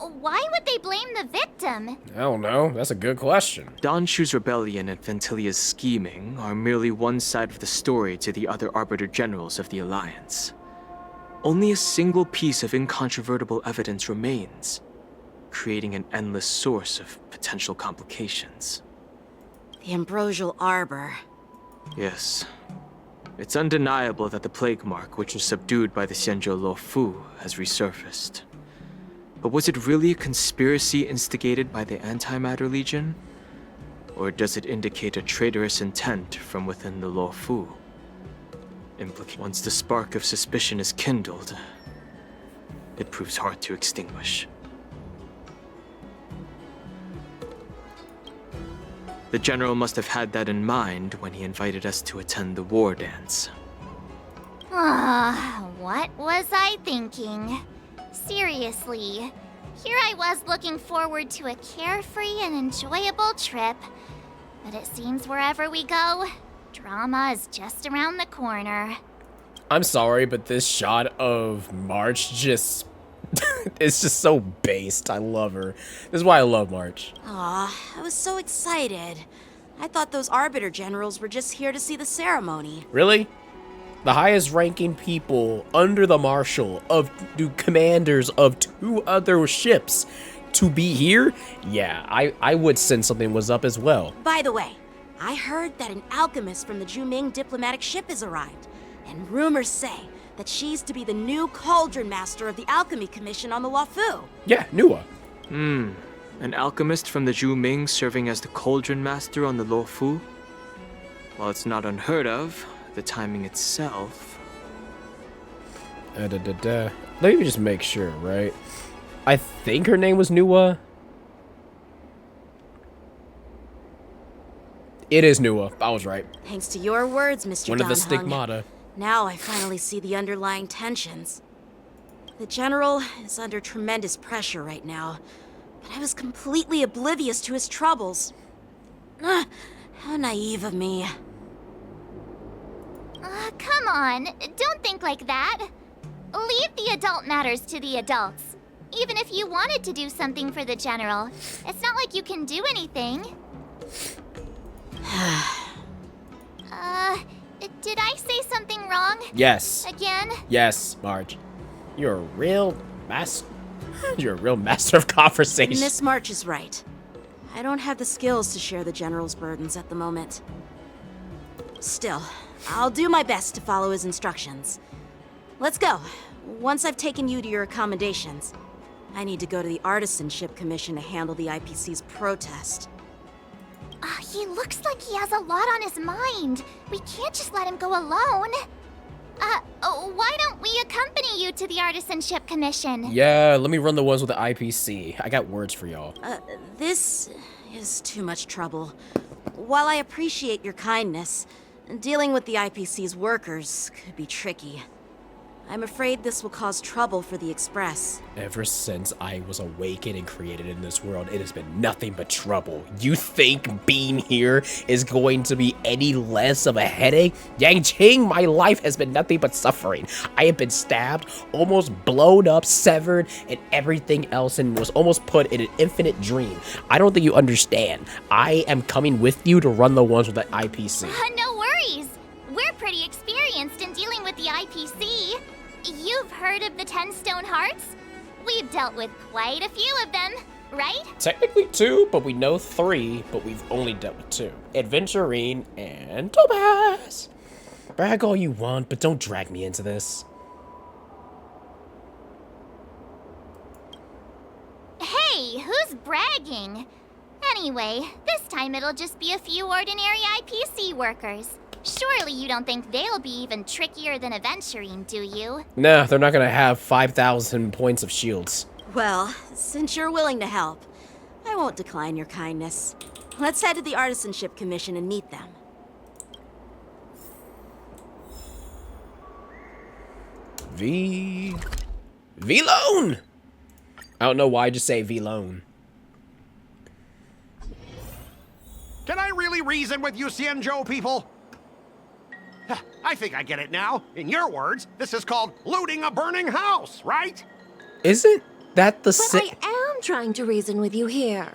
Why would they blame the victim? I don't know. That's a good question. Donshu's rebellion and Ventilia's scheming are merely one side of the story to the other Arbiter Generals of the Alliance. Only a single piece of incontrovertible evidence remains, creating an endless source of potential complications. The Ambrosial Arbor. Yes. It's undeniable that the plague mark, which was subdued by the Xianzhou Luofu, has resurfaced. But was it really a conspiracy instigated by the Antimatter Legion? Or does it indicate a traitorous intent from within the Luofu? Once the spark of suspicion is kindled, it proves hard to extinguish. The General must have had that in mind when he invited us to attend the war dance. What was I thinking? Seriously, here I was looking forward to a carefree and enjoyable trip. But it seems wherever we go, drama is just around the corner. I'm sorry, but this shot of March just... it's just so based. I love her. This is why I love March. Aw, I was so excited. I thought those Arbiter Generals were just here to see the ceremony. Really? The highest ranking people under the Marshal of the commanders of 2 other ships to be here? Yeah, I would sense something was up as well. By the way, I heard that an alchemist from the Juming diplomatic ship has arrived. And rumors say that she's to be the new Cauldron Master of the Alchemy Commission on the Luofu. Yeah, Nua. An alchemist from the Juming serving as the Cauldron Master on the Luofu? While it's not unheard of, the timing itself... Let me just make sure, right? I think her name was Nua. It is Nua. I was right. Thanks to your words, Mr. One of the Donhung. stigmata. Now I finally see the underlying tensions. The General is under tremendous pressure right now, but I was completely oblivious to his troubles. How naive of me. Come on, don't think like that. Leave the adult matters to the adults. Even if you wanted to do something for the General, it's not like you can do anything. Did I say something wrong? Yes. Again? Yes, Marge. You're a real master of conversation. Miss March is right. I don't have the skills to share the General's burdens at the moment. Still, I'll do my best to follow his instructions. Let's go. Once I've taken you to your accommodations, I need to go to the Artisanship Commission to handle the IPC's protest. He looks like he has a lot on his mind. We can't just let him go alone. Why don't we accompany you to the Artisanship Commission? Yeah, let me run the ones with the IPC. I got words for y'all. This is too much trouble. While I appreciate your kindness, dealing with the IPC's workers could be tricky. I'm afraid this will cause trouble for the Express. Ever since I was awakened and created in this world, it has been nothing but trouble. You think being here is going to be any less of a headache? Yanqing, my life has been nothing but suffering. I have been stabbed, almost blown up, severed, and everything else, and was almost put in an infinite dream. I don't think you understand. I am coming with you to run the ones with the IPC. No worries. We're pretty experienced in dealing with the IPC. You've heard of the 10 Stone Hearts? We've dealt with quite a few of them, right? Technically 2, but we know 3, but we've only dealt with 2. Adventurine and Topaz. Brag all you want, but don't drag me into this. Hey, who's bragging? Anyway, this time it'll just be a few ordinary IPC workers. Surely you don't think they'll be even trickier than Aventurine, do you? Nah, they're not gonna have 5,000 points of shields. Well, since you're willing to help, I won't decline your kindness. Let's head to the Artisanship Commission and meet them. V-Loan! I don't know why I just say V-Loan. Can I really reason with you Xianzhou people? I think I get it now. In your words, this is called looting a burning house, right? Isn't that the But I am trying to reason with you here.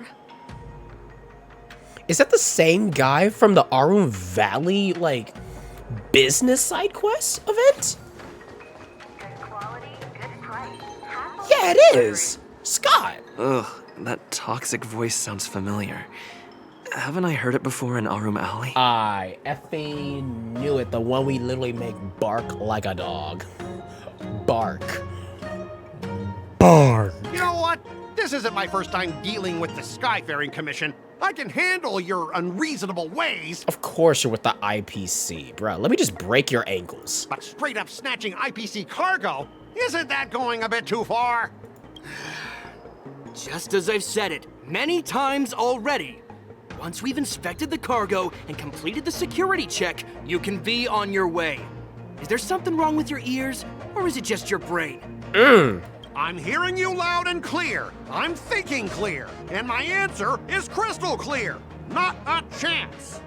Is that the same guy from the Arun Valley, like, business side quest event? Yeah, it is. Scott. Ugh, that toxic voice sounds familiar. Haven't I heard it before in Arum Alley? I effing knew it. The one we literally make bark like a dog. Bark. Bark. You know what? This isn't my first time dealing with the Skyfaring Commission. I can handle your unreasonable ways. Of course you're with the IPC, bro. Let me just break your ankles. But straight up snatching IPC cargo? Isn't that going a bit too far? Just as I've said it many times already. Once we've inspected the cargo and completed the security check, you can be on your way. Is there something wrong with your ears, or is it just your brain? I'm hearing you loud and clear. I'm thinking clear. And my answer is crystal clear. Not a chance.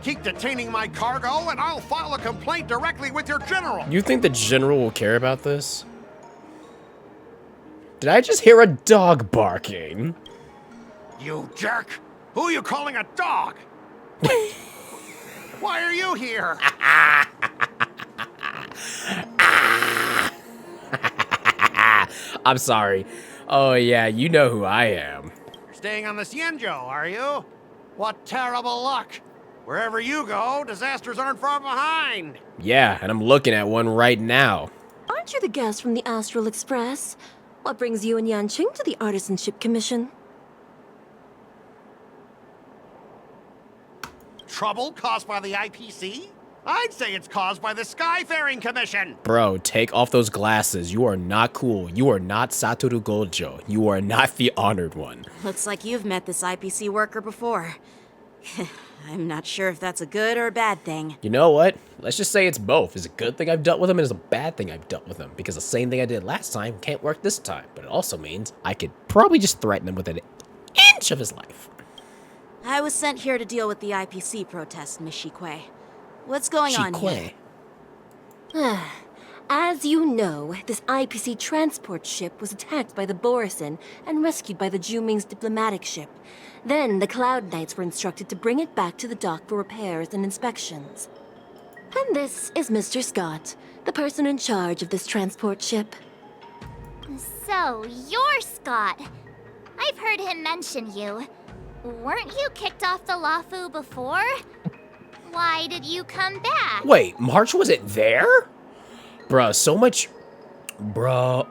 Keep detaining my cargo and I'll file a complaint directly with your general. You think the general will care about this? Did I just hear a dog barking? You jerk. Who are you calling a dog? Why are you here? I'm sorry. Oh yeah, you know who I am. You're staying on the Xianzhou, are you? What terrible luck. Wherever you go, disasters aren't far behind. Yeah, and I'm looking at one right now. Aren't you the guest from the Astral Express? What brings you and Yanqing to the Artisanship Commission? trouble caused by the IPC? I'd say it's caused by the Skyfaring Commission. Bro, take off those glasses. You are not cool. You are not Satoru Gojo. You are not the honored one. Looks like you've met this IPC worker before. I'm not sure if that's a good or a bad thing. You know what? Let's just say it's both. It's a good thing I've dealt with him, and it's a bad thing I've dealt with him. Because the same thing I did last time can't work this time. But it also means I could probably just threaten him with an inch of his life. I was sent here to deal with the IPC protest, Miss Shikue. What's going on here? As you know, this IPC transport ship was attacked by the Borisin and rescued by the Juming's diplomatic ship. Then the Cloud Knights were instructed to bring it back to the dock for repairs and inspections. And this is Mr. Scott, the person in charge of this transport ship. So, you're Scott. I've heard him mention you. Weren't you kicked off the Lawfu before? Why did you come back? Wait, March wasn't there? Bruh, so much... Bruh,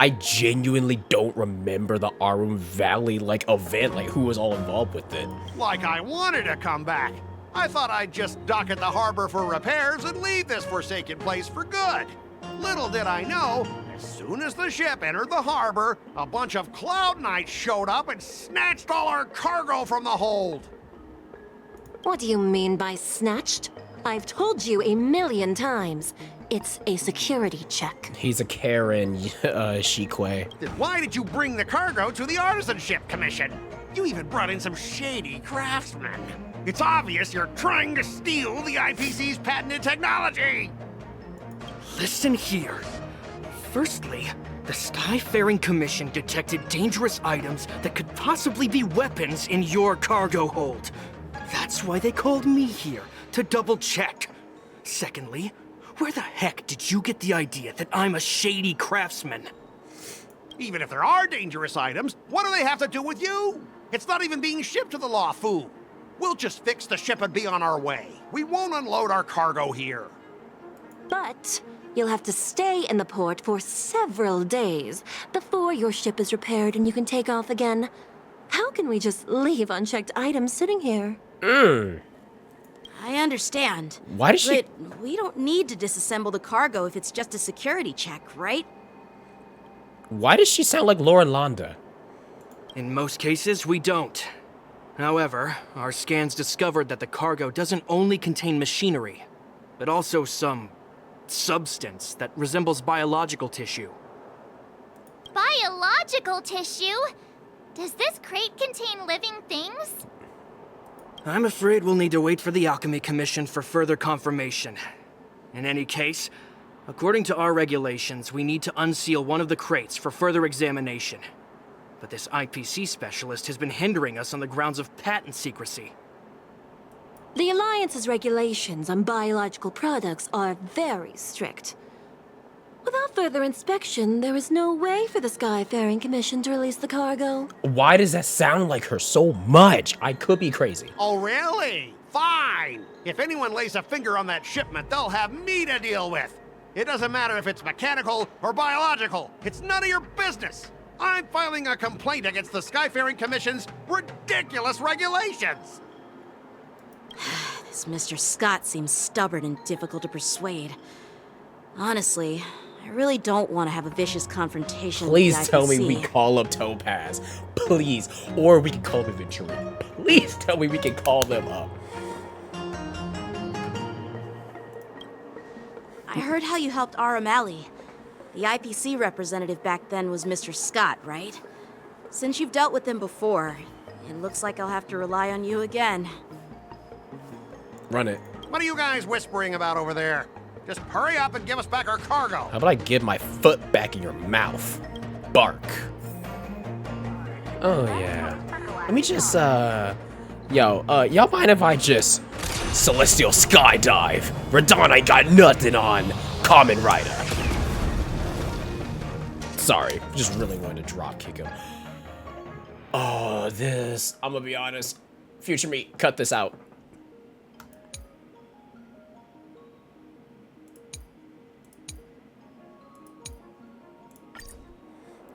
I genuinely don't remember the Arum Valley, like, event, like, who was all involved with it. Like I wanted to come back. I thought I'd just dock at the harbor for repairs and leave this forsaken place for good. Little did I know, as soon as the ship entered the harbor, a bunch of Cloud Knights showed up and snatched all our cargo from the hold. What do you mean by snatched? I've told you 1,000,000 times. It's a security check. He's a Karen, Shikue. Then why did you bring the cargo to the Artisanship Commission? You even brought in some shady craftsmen. It's obvious you're trying to steal the IPC's patented technology. Listen here. Firstly, the Skyfaring Commission detected dangerous items that could possibly be weapons in your cargo hold. That's why they called me here, to double-check. Secondly, where the heck did you get the idea that I'm a shady craftsman? Even if there are dangerous items, what do they have to do with you? It's not even being shipped to the Lawfu. We'll just fix the ship and be on our way. We won't unload our cargo here. But you'll have to stay in the port for several days before your ship is repaired and you can take off again. How can we just leave unchecked items sitting here? I understand. Why does she... But we don't need to disassemble the cargo if it's just a security check, right? Why does she sound like Lauren Londa? In most cases, we don't. However, our scans discovered that the cargo doesn't only contain machinery, but also some substance that resembles biological tissue. Biological tissue? Does this crate contain living things? I'm afraid we'll need to wait for the Alchemy Commission for further confirmation. In any case, according to our regulations, we need to unseal one of the crates for further examination. But this IPC specialist has been hindering us on the grounds of patent secrecy. The Alliance's regulations on biological products are very strict. Without further inspection, there is no way for the Skyfaring Commission to release the cargo. Why does that sound like her so much? I could be crazy. Oh, really? Fine. If anyone lays a finger on that shipment, they'll have me to deal with. It doesn't matter if it's mechanical or biological. It's none of your business. I'm filing a complaint against the Skyfaring Commission's ridiculous regulations. This Mr. Scott seems stubborn and difficult to persuade. Honestly, I really don't want to have a vicious confrontation Please with the tell IPC. me we call up Topaz. Please. Or we can call the Venturi. Please tell me we can call them up. I heard how you helped Aramali. The IPC representative back then was Mr. Scott, right? Since you've dealt with him before, it looks like I'll have to rely on you again. Run it. What are you guys whispering about over there? Just hurry up and give us back our cargo. How about I get my foot back in your mouth? Bark. Oh, yeah. Let me just, y'all mind if I just Celestial Skydive? Radon ain't got nothing on Kamen Rider. Sorry, just really wanted to drop kick him. Oh, this, I'm gonna be honest. Future me, cut this out.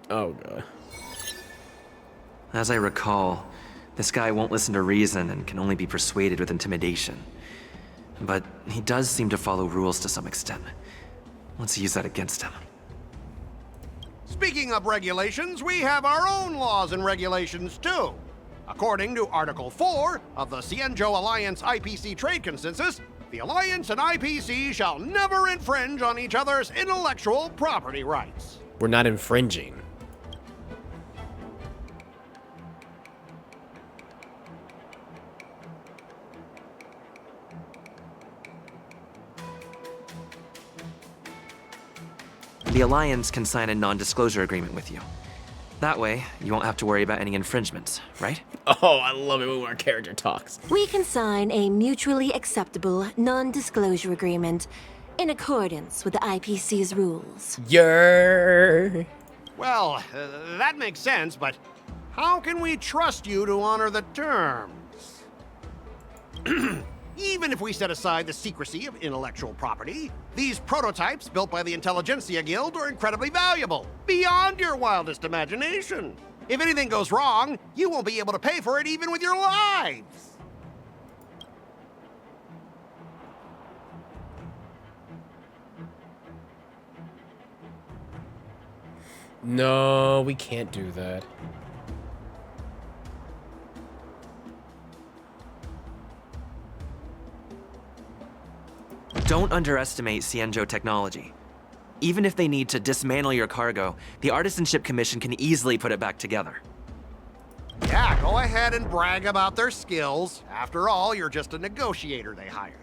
Oh, God. As I recall, This guy won't listen to reason and can only be persuaded with intimidation. But he does seem to follow rules to some extent. Let's use that against him. Speaking of regulations, we have our own laws and regulations too. According to Article 4 of the Xianzhou Alliance IPC Trade Consensus, the Alliance and IPC shall never infringe on each other's intellectual property rights. We're not infringing. The Alliance can sign a non-disclosure agreement with you. That way, you won't have to worry about any infringements, right? Oh, I love it when our character talks. We can sign a mutually acceptable non-disclosure agreement in accordance with the IPC's rules. Yer. Well, that makes sense, but how can we trust you to honor the terms? Even if we set aside the secrecy of intellectual property, these prototypes built by the Intelligentsia Guild are incredibly valuable, beyond your wildest imagination. If anything goes wrong, you won't be able to pay for it even with your lives. No, we can't do that. Don't underestimate Xianzhou technology. Even if they need to dismantle your cargo, the Artisanship Commission can easily put it back together. Yeah, go ahead and brag about their skills. After all, you're just a negotiator they hired.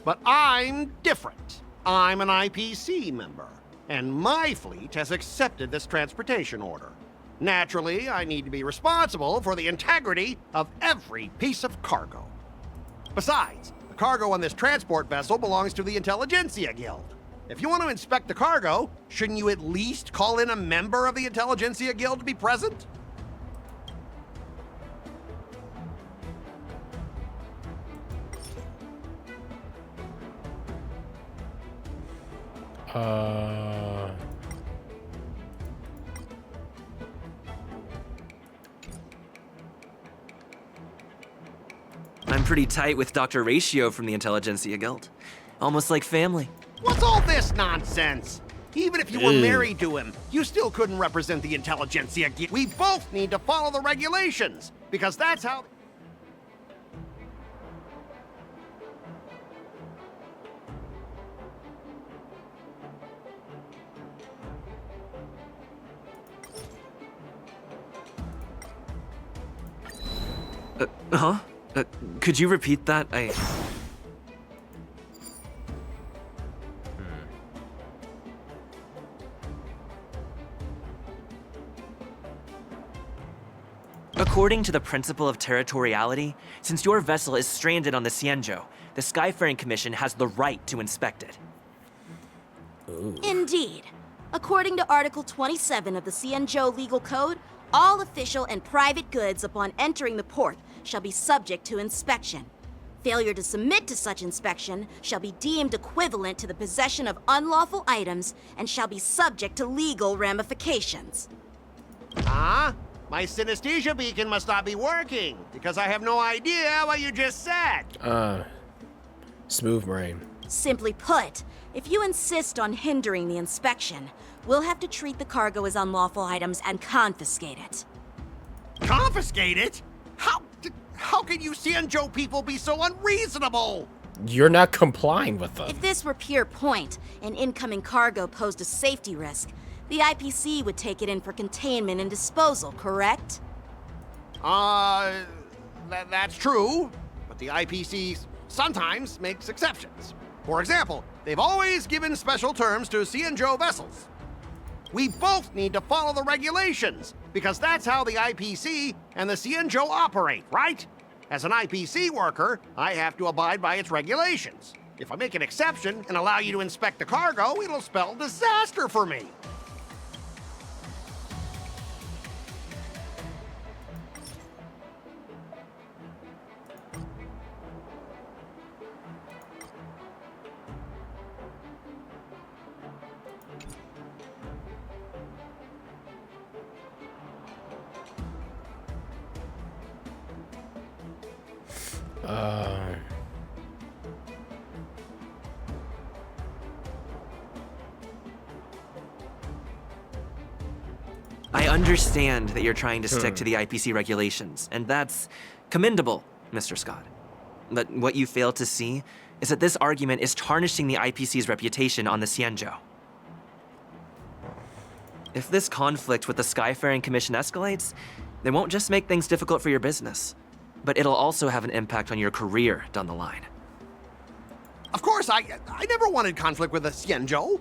But I'm different. I'm an IPC member, and my fleet has accepted this transportation order. Naturally, I need to be responsible for the integrity of every piece of cargo. Besides, the cargo on this transport vessel belongs to the Intelligentsia Guild. If you want to inspect the cargo, shouldn't you at least call in a member of the Intelligentsia Guild to be present? I'm pretty tight with Dr. Ratio from the Intelligentsia Guild. Almost like family. What's all this nonsense? Even if you were married to him, you still couldn't represent the Intelligentsia Guild. We both need to follow the regulations, because that's how... Could you repeat that? According to the principle of territoriality, since your vessel is stranded on the Xianzhou, the Skyfaring Commission has the right to inspect it. Ooh. Indeed. According to Article 27 of the Xianzhou Legal Code, all official and private goods upon entering the port shall be subject to inspection. Failure to submit to such inspection shall be deemed equivalent to the possession of unlawful items and shall be subject to legal ramifications. Huh? My synesthesia beacon must not be working, because I have no idea what you just said. Smooth brain. Simply put, if you insist on hindering the inspection, we'll have to treat the cargo as unlawful items and confiscate it. Confiscate it? How can you Xianzhou people be so unreasonable? You're not complying with them. If this were pure point, and incoming cargo posed a safety risk, the IPC would take it in for containment and disposal, correct? That's true, but the IPC sometimes makes exceptions. For example, they've always given special terms to Xianzhou vessels. We both need to follow the regulations, because that's how the IPC and the Xianzhou operate, right? As an IPC worker, I have to abide by its regulations. If I make an exception and allow you to inspect the cargo, it'll spell disaster for me. I understand that you're trying to stick to the IPC regulations, and that's commendable, Mr. Scott. But what you fail to see is that this argument is tarnishing the IPC's reputation on the Xianzhou. If this conflict with the Skyfaring Commission escalates, it won't just make things difficult for your business, but it'll also have an impact on your career down the line. Of course, I never wanted conflict with the Xianzhou.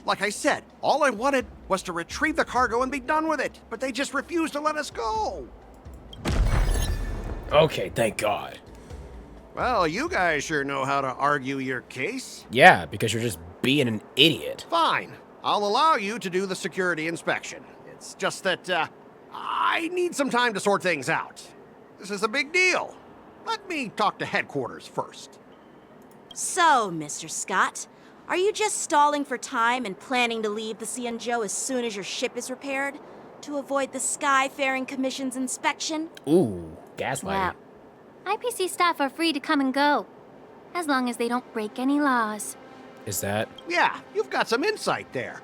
Like I said, all I wanted was to retrieve the cargo and be done with it, but they just refused to let us go. Okay, thank God. Well, you guys sure know how to argue your case. Yeah, because you're just being an idiot. Fine. I'll allow you to do the security inspection. It's just that, I need some time to sort things out. This is a big deal. Let me talk to headquarters first. So, Mr. Scott, are you just stalling for time and planning to leave the Xianzhou as soon as your ship is repaired? To avoid the Skyfaring Commission's inspection? Ooh, gaslighting. Well, IPC staff are free to come and go, as long as they don't break any laws. Is that? Yeah, you've got some insight there.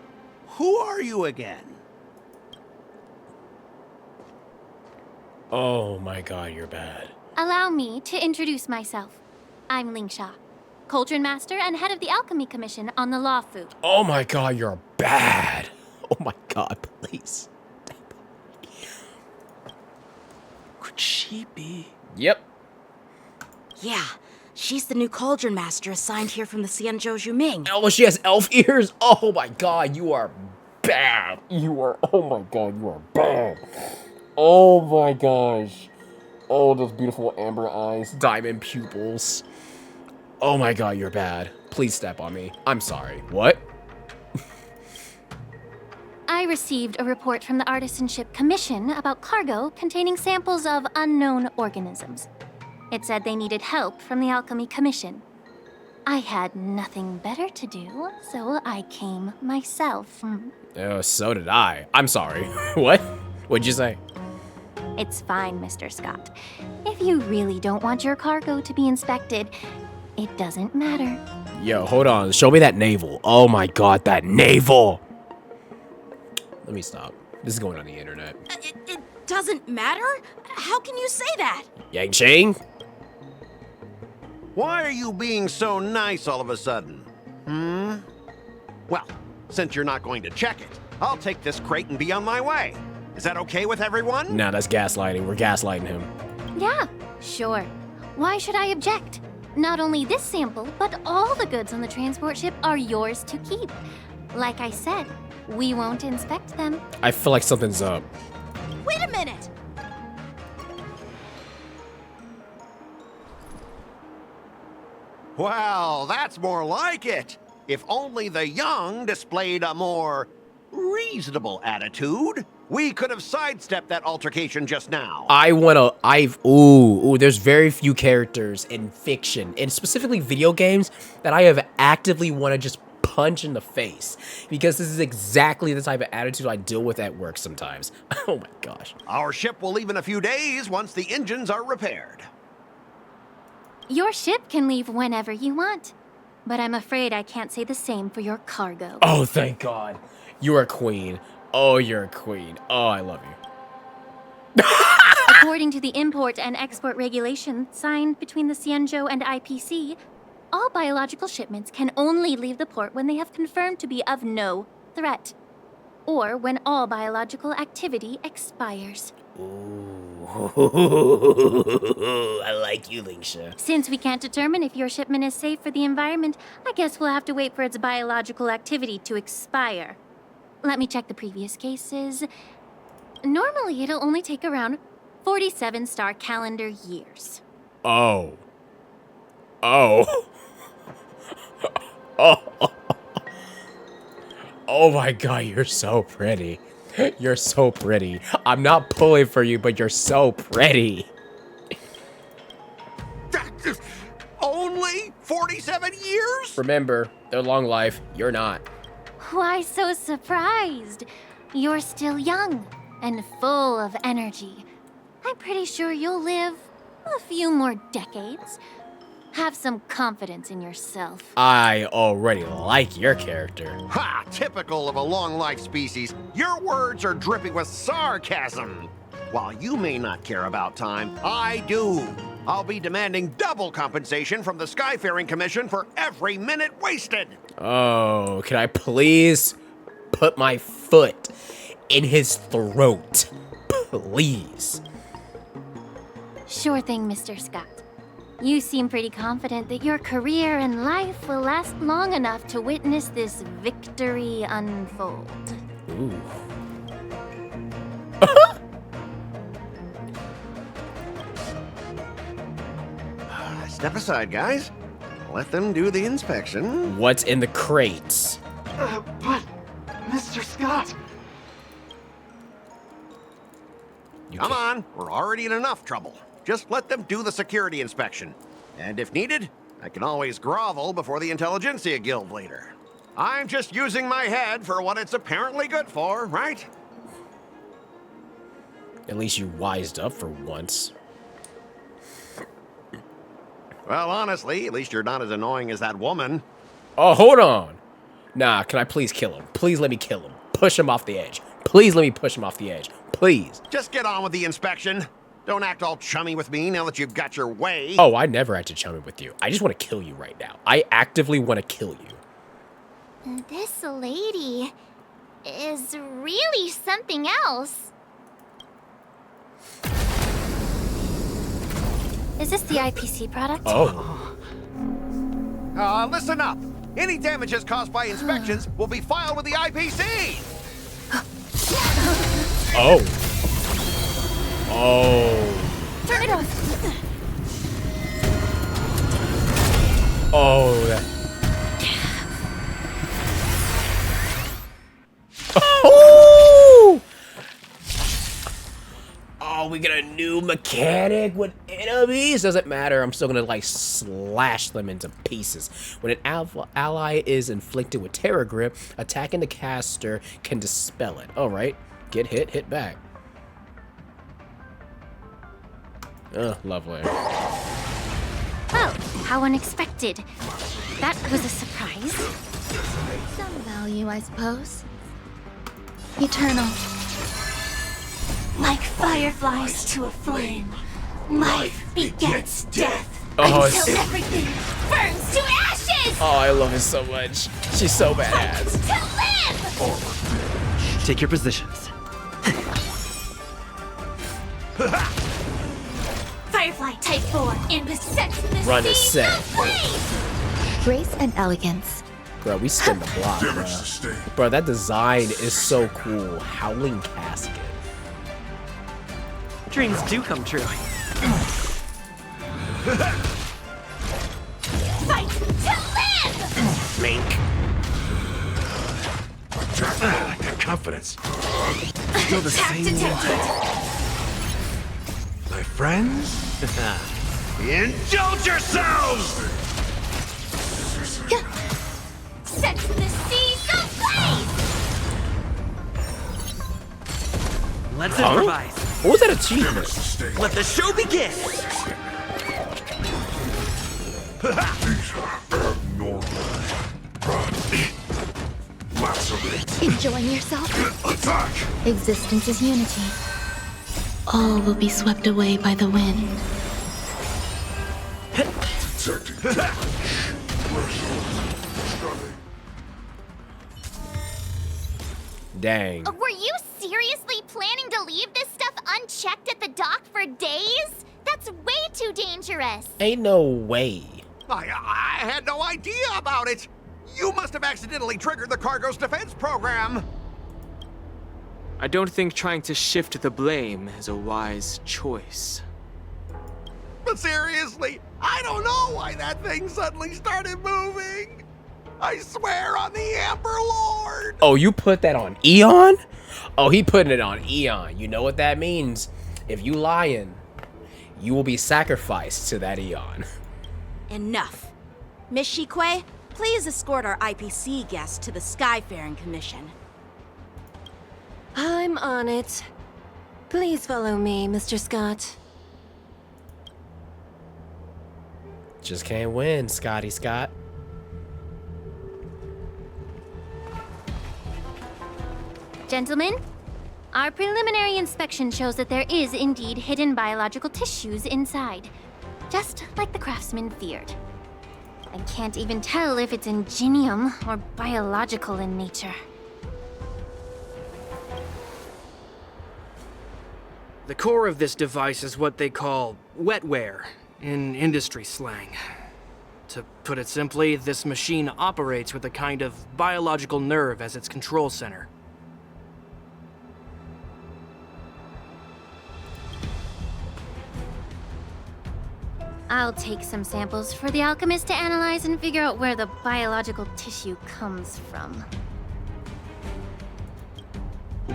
Who are you again? Oh my God, you're bad. Allow me to introduce myself. I'm Lingsha, Cauldron Master and head of the Alchemy Commission on the Law Fu. Oh my God, you're bad. Oh my God, please. Could she be? Yep. Yeah, she's the new Cauldron Master assigned here from the Xianzhou Zhuming. Oh, she has elf ears? Oh my God, you are bad. You are, oh my God, you are bad. Oh my gosh. Oh, those beautiful amber eyes, diamond pupils. Oh my God, you're bad. Please step on me. I'm sorry. What? I received a report from the Artisanship Commission about cargo containing samples of unknown organisms. It said they needed help from the Alchemy Commission. I had nothing better to do, so I came myself. Oh, so did I. I'm sorry. What? What'd you say? It's fine, Mr. Scott. If you really don't want your cargo to be inspected, it doesn't matter. Yo, hold on. Show me that navel. Oh my God, that navel. Let me stop. This is going on the internet. It doesn't matter? How can you say that? Yang Ching? Why are you being so nice all of a sudden? Well, since you're not going to check it, I'll take this crate and be on my way. Is that okay with everyone? Nah, that's gaslighting. We're gaslighting him. Yeah, sure. Why should I object? Not only this sample, but all the goods on the transport ship are yours to keep. Like I said, we won't inspect them. I feel like something's up. Wait a minute! Well, that's more like it. If only the young displayed a more reasonable attitude, we could have sidestepped that altercation just now. There's very few characters in fiction, and specifically video games, that I have actively want to just punch in the face. Because this is exactly the type of attitude I deal with at work sometimes. Oh my gosh. Our ship will leave in a few days once the engines are repaired. Your ship can leave whenever you want, but I'm afraid I can't say the same for your cargo. Oh, thank God. You are a queen. Oh, you're a queen. Oh, I love you. According to the import and export regulation signed between the Xianzhou and IPC, all biological shipments can only leave the port when they have confirmed to be of no threat, or when all biological activity expires. Ooh, I like you, Lingsha. Since we can't determine if your shipment is safe for the environment, I guess we'll have to wait for its biological activity to expire. Let me check the previous cases. Normally, it'll only take around 47 star calendar years. Oh. Oh. Oh. Oh my God, you're so pretty. You're so pretty. I'm not pulling for you, but you're so pretty. Only 47 years? Remember, they're long life. You're not. Why so surprised? You're still young and full of energy. I'm pretty sure you'll live A few more decades. Have some confidence in yourself. I already like your character. Ha! Typical of a long-life species. Your words are dripping with sarcasm. While you may not care about time, I do. I'll be demanding double compensation from the Skyfaring Commission for every minute wasted. Oh, can I please put my foot in his throat? Please. Sure thing, Mr. Scott. You seem pretty confident that your career and life will last long enough to witness this victory unfold. Ooh. Step aside, guys. Let them do the inspection. What's in the crates? But, Mr. Scott... Come on, we're already in enough trouble. Just let them do the security inspection. And if needed, I can always grovel before the Intelligentsia Guild later. I'm just using my head for what it's apparently good for, right? At least you wised up for once. Well, honestly, at least you're not as annoying as that woman. Oh, hold on. Nah, can I please kill him? Please let me kill him. Push him off the edge. Please let me push him off the edge. Please. Just get on with the inspection. Don't act all chummy with me now that you've got your way. Oh, I never had to chummy with you. I just want to kill you right now. I actively want to kill you. This lady is really something else. Is this the IPC product? Oh. Listen up. Any damages caused by inspections will be filed with the IPC. Oh. Oh. Turn it off. Oh. Oh. Oh, we get a new mechanic with enemies. Doesn't matter. I'm still gonna like slash them into pieces. When an ally is inflicted with Terror Grip, attacking the caster can dispel it. All right. Get hit, hit back. Lovely. Oh, how unexpected. That was a surprise. Some value, I suppose. Eternal. Like fireflies to a flame, life begets death. Oh, until everything burns to ashes! Oh, I love it so much. She's so badass. To live! Take your positions. Firefly Type 4 intersects the Run is seas set. of flame! Grace and elegance. Bro, we spin the block, bro. Bro, that design is so cool. Howling Casket. Dreams do come true. Fight to live! Mink. I got confidence. Still the Attack same detected. My friends? Indulge yourselves! Set the seas ablaze! Let's Huh? improvise. What was that achievement? Let the show begin. Enjoying yourself? Attack! Existence is unity. All will be swept away by the wind. Dang. Were you seriously planning to leave this stuff unchecked at the dock for days? That's way too dangerous. Ain't no way. I had no idea about it. You must have accidentally triggered the cargo's defense program. I don't think trying to shift the blame is a wise choice. But seriously, I don't know why that thing suddenly started moving. I swear on the Amber Lord. Oh, you put that on Eon? Oh, he putting it on Eon. You know what that means? If you lying, you will be sacrificed to that Eon. Enough. Miss Shikwe, please escort our IPC guest to the Skyfaring Commission. I'm on it. Please follow me, Mr. Scott. Just can't win, Scotty Scott. Gentlemen, our preliminary inspection shows that there is indeed hidden biological tissues inside, just like the craftsman feared. I can't even tell if it's ingenium or biological in nature. The core of this device is what they call wetware in industry slang. To put it simply, this machine operates with a kind of biological nerve as its control center. I'll take some samples for the alchemist to analyze and figure out where the biological tissue comes from.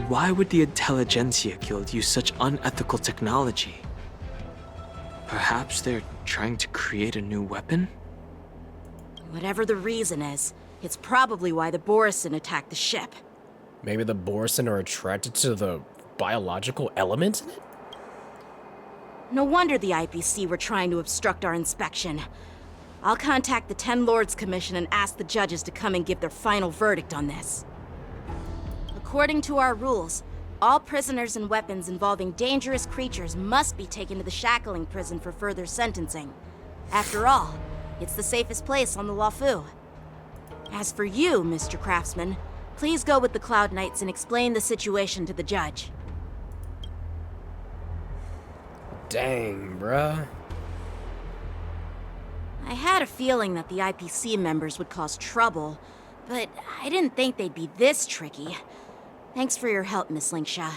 Why would the Intelligentsia Guild use such unethical technology? Perhaps they're trying to create a new weapon? Whatever the reason is, it's probably why the Borisin attacked the ship. Maybe the Borisin are attracted to the biological element in it? No wonder the IPC were trying to obstruct our inspection. I'll contact the Ten Lords Commission and ask the judges to come and give their final verdict on this. According to our rules, all prisoners and weapons involving dangerous creatures must be taken to the shackling prison for further sentencing. After all, it's the safest place on the Luofu. As for you, Mr. Craftsman, please go with the Cloud Knights and explain the situation to the judge. Dang, bruh. I had a feeling that the IPC members would cause trouble, but I didn't think they'd be this tricky. Thanks for your help, Miss Lingsha.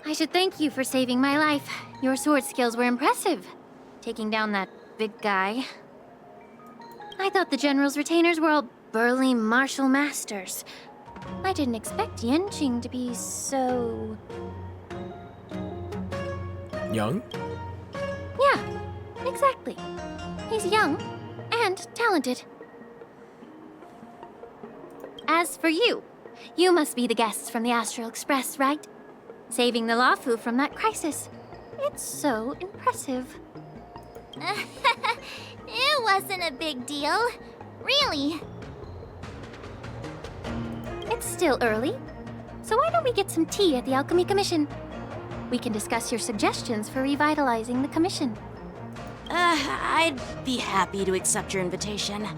I should thank you for saving my life. Your sword skills were impressive, taking down that big guy. I thought the General's retainers were all burly martial masters. I didn't expect Yenqing to be so... young? Yeah, exactly. He's young and talented. As for you, you must be the guests from the Astral Express, right? Saving the Luofu from that crisis. It's so impressive. It wasn't a big deal. Really. It's still early, so why don't we get some tea at the Alchemy Commission? We can discuss your suggestions for revitalizing the commission. I'd be happy to accept your invitation.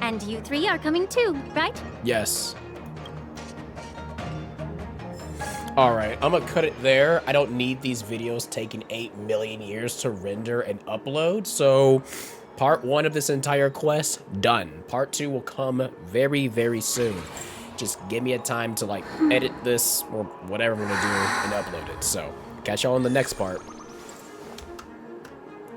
And you three are coming too, right? Yes. Alright, I'm gonna cut it there. I don't need these videos taking 8 million years to render and upload, so part 1 of this entire quest, done. Part 2 will come very, very soon. Just give me a time to, like, edit this or whatever I'm gonna do and upload it. So, catch y'all in the next part.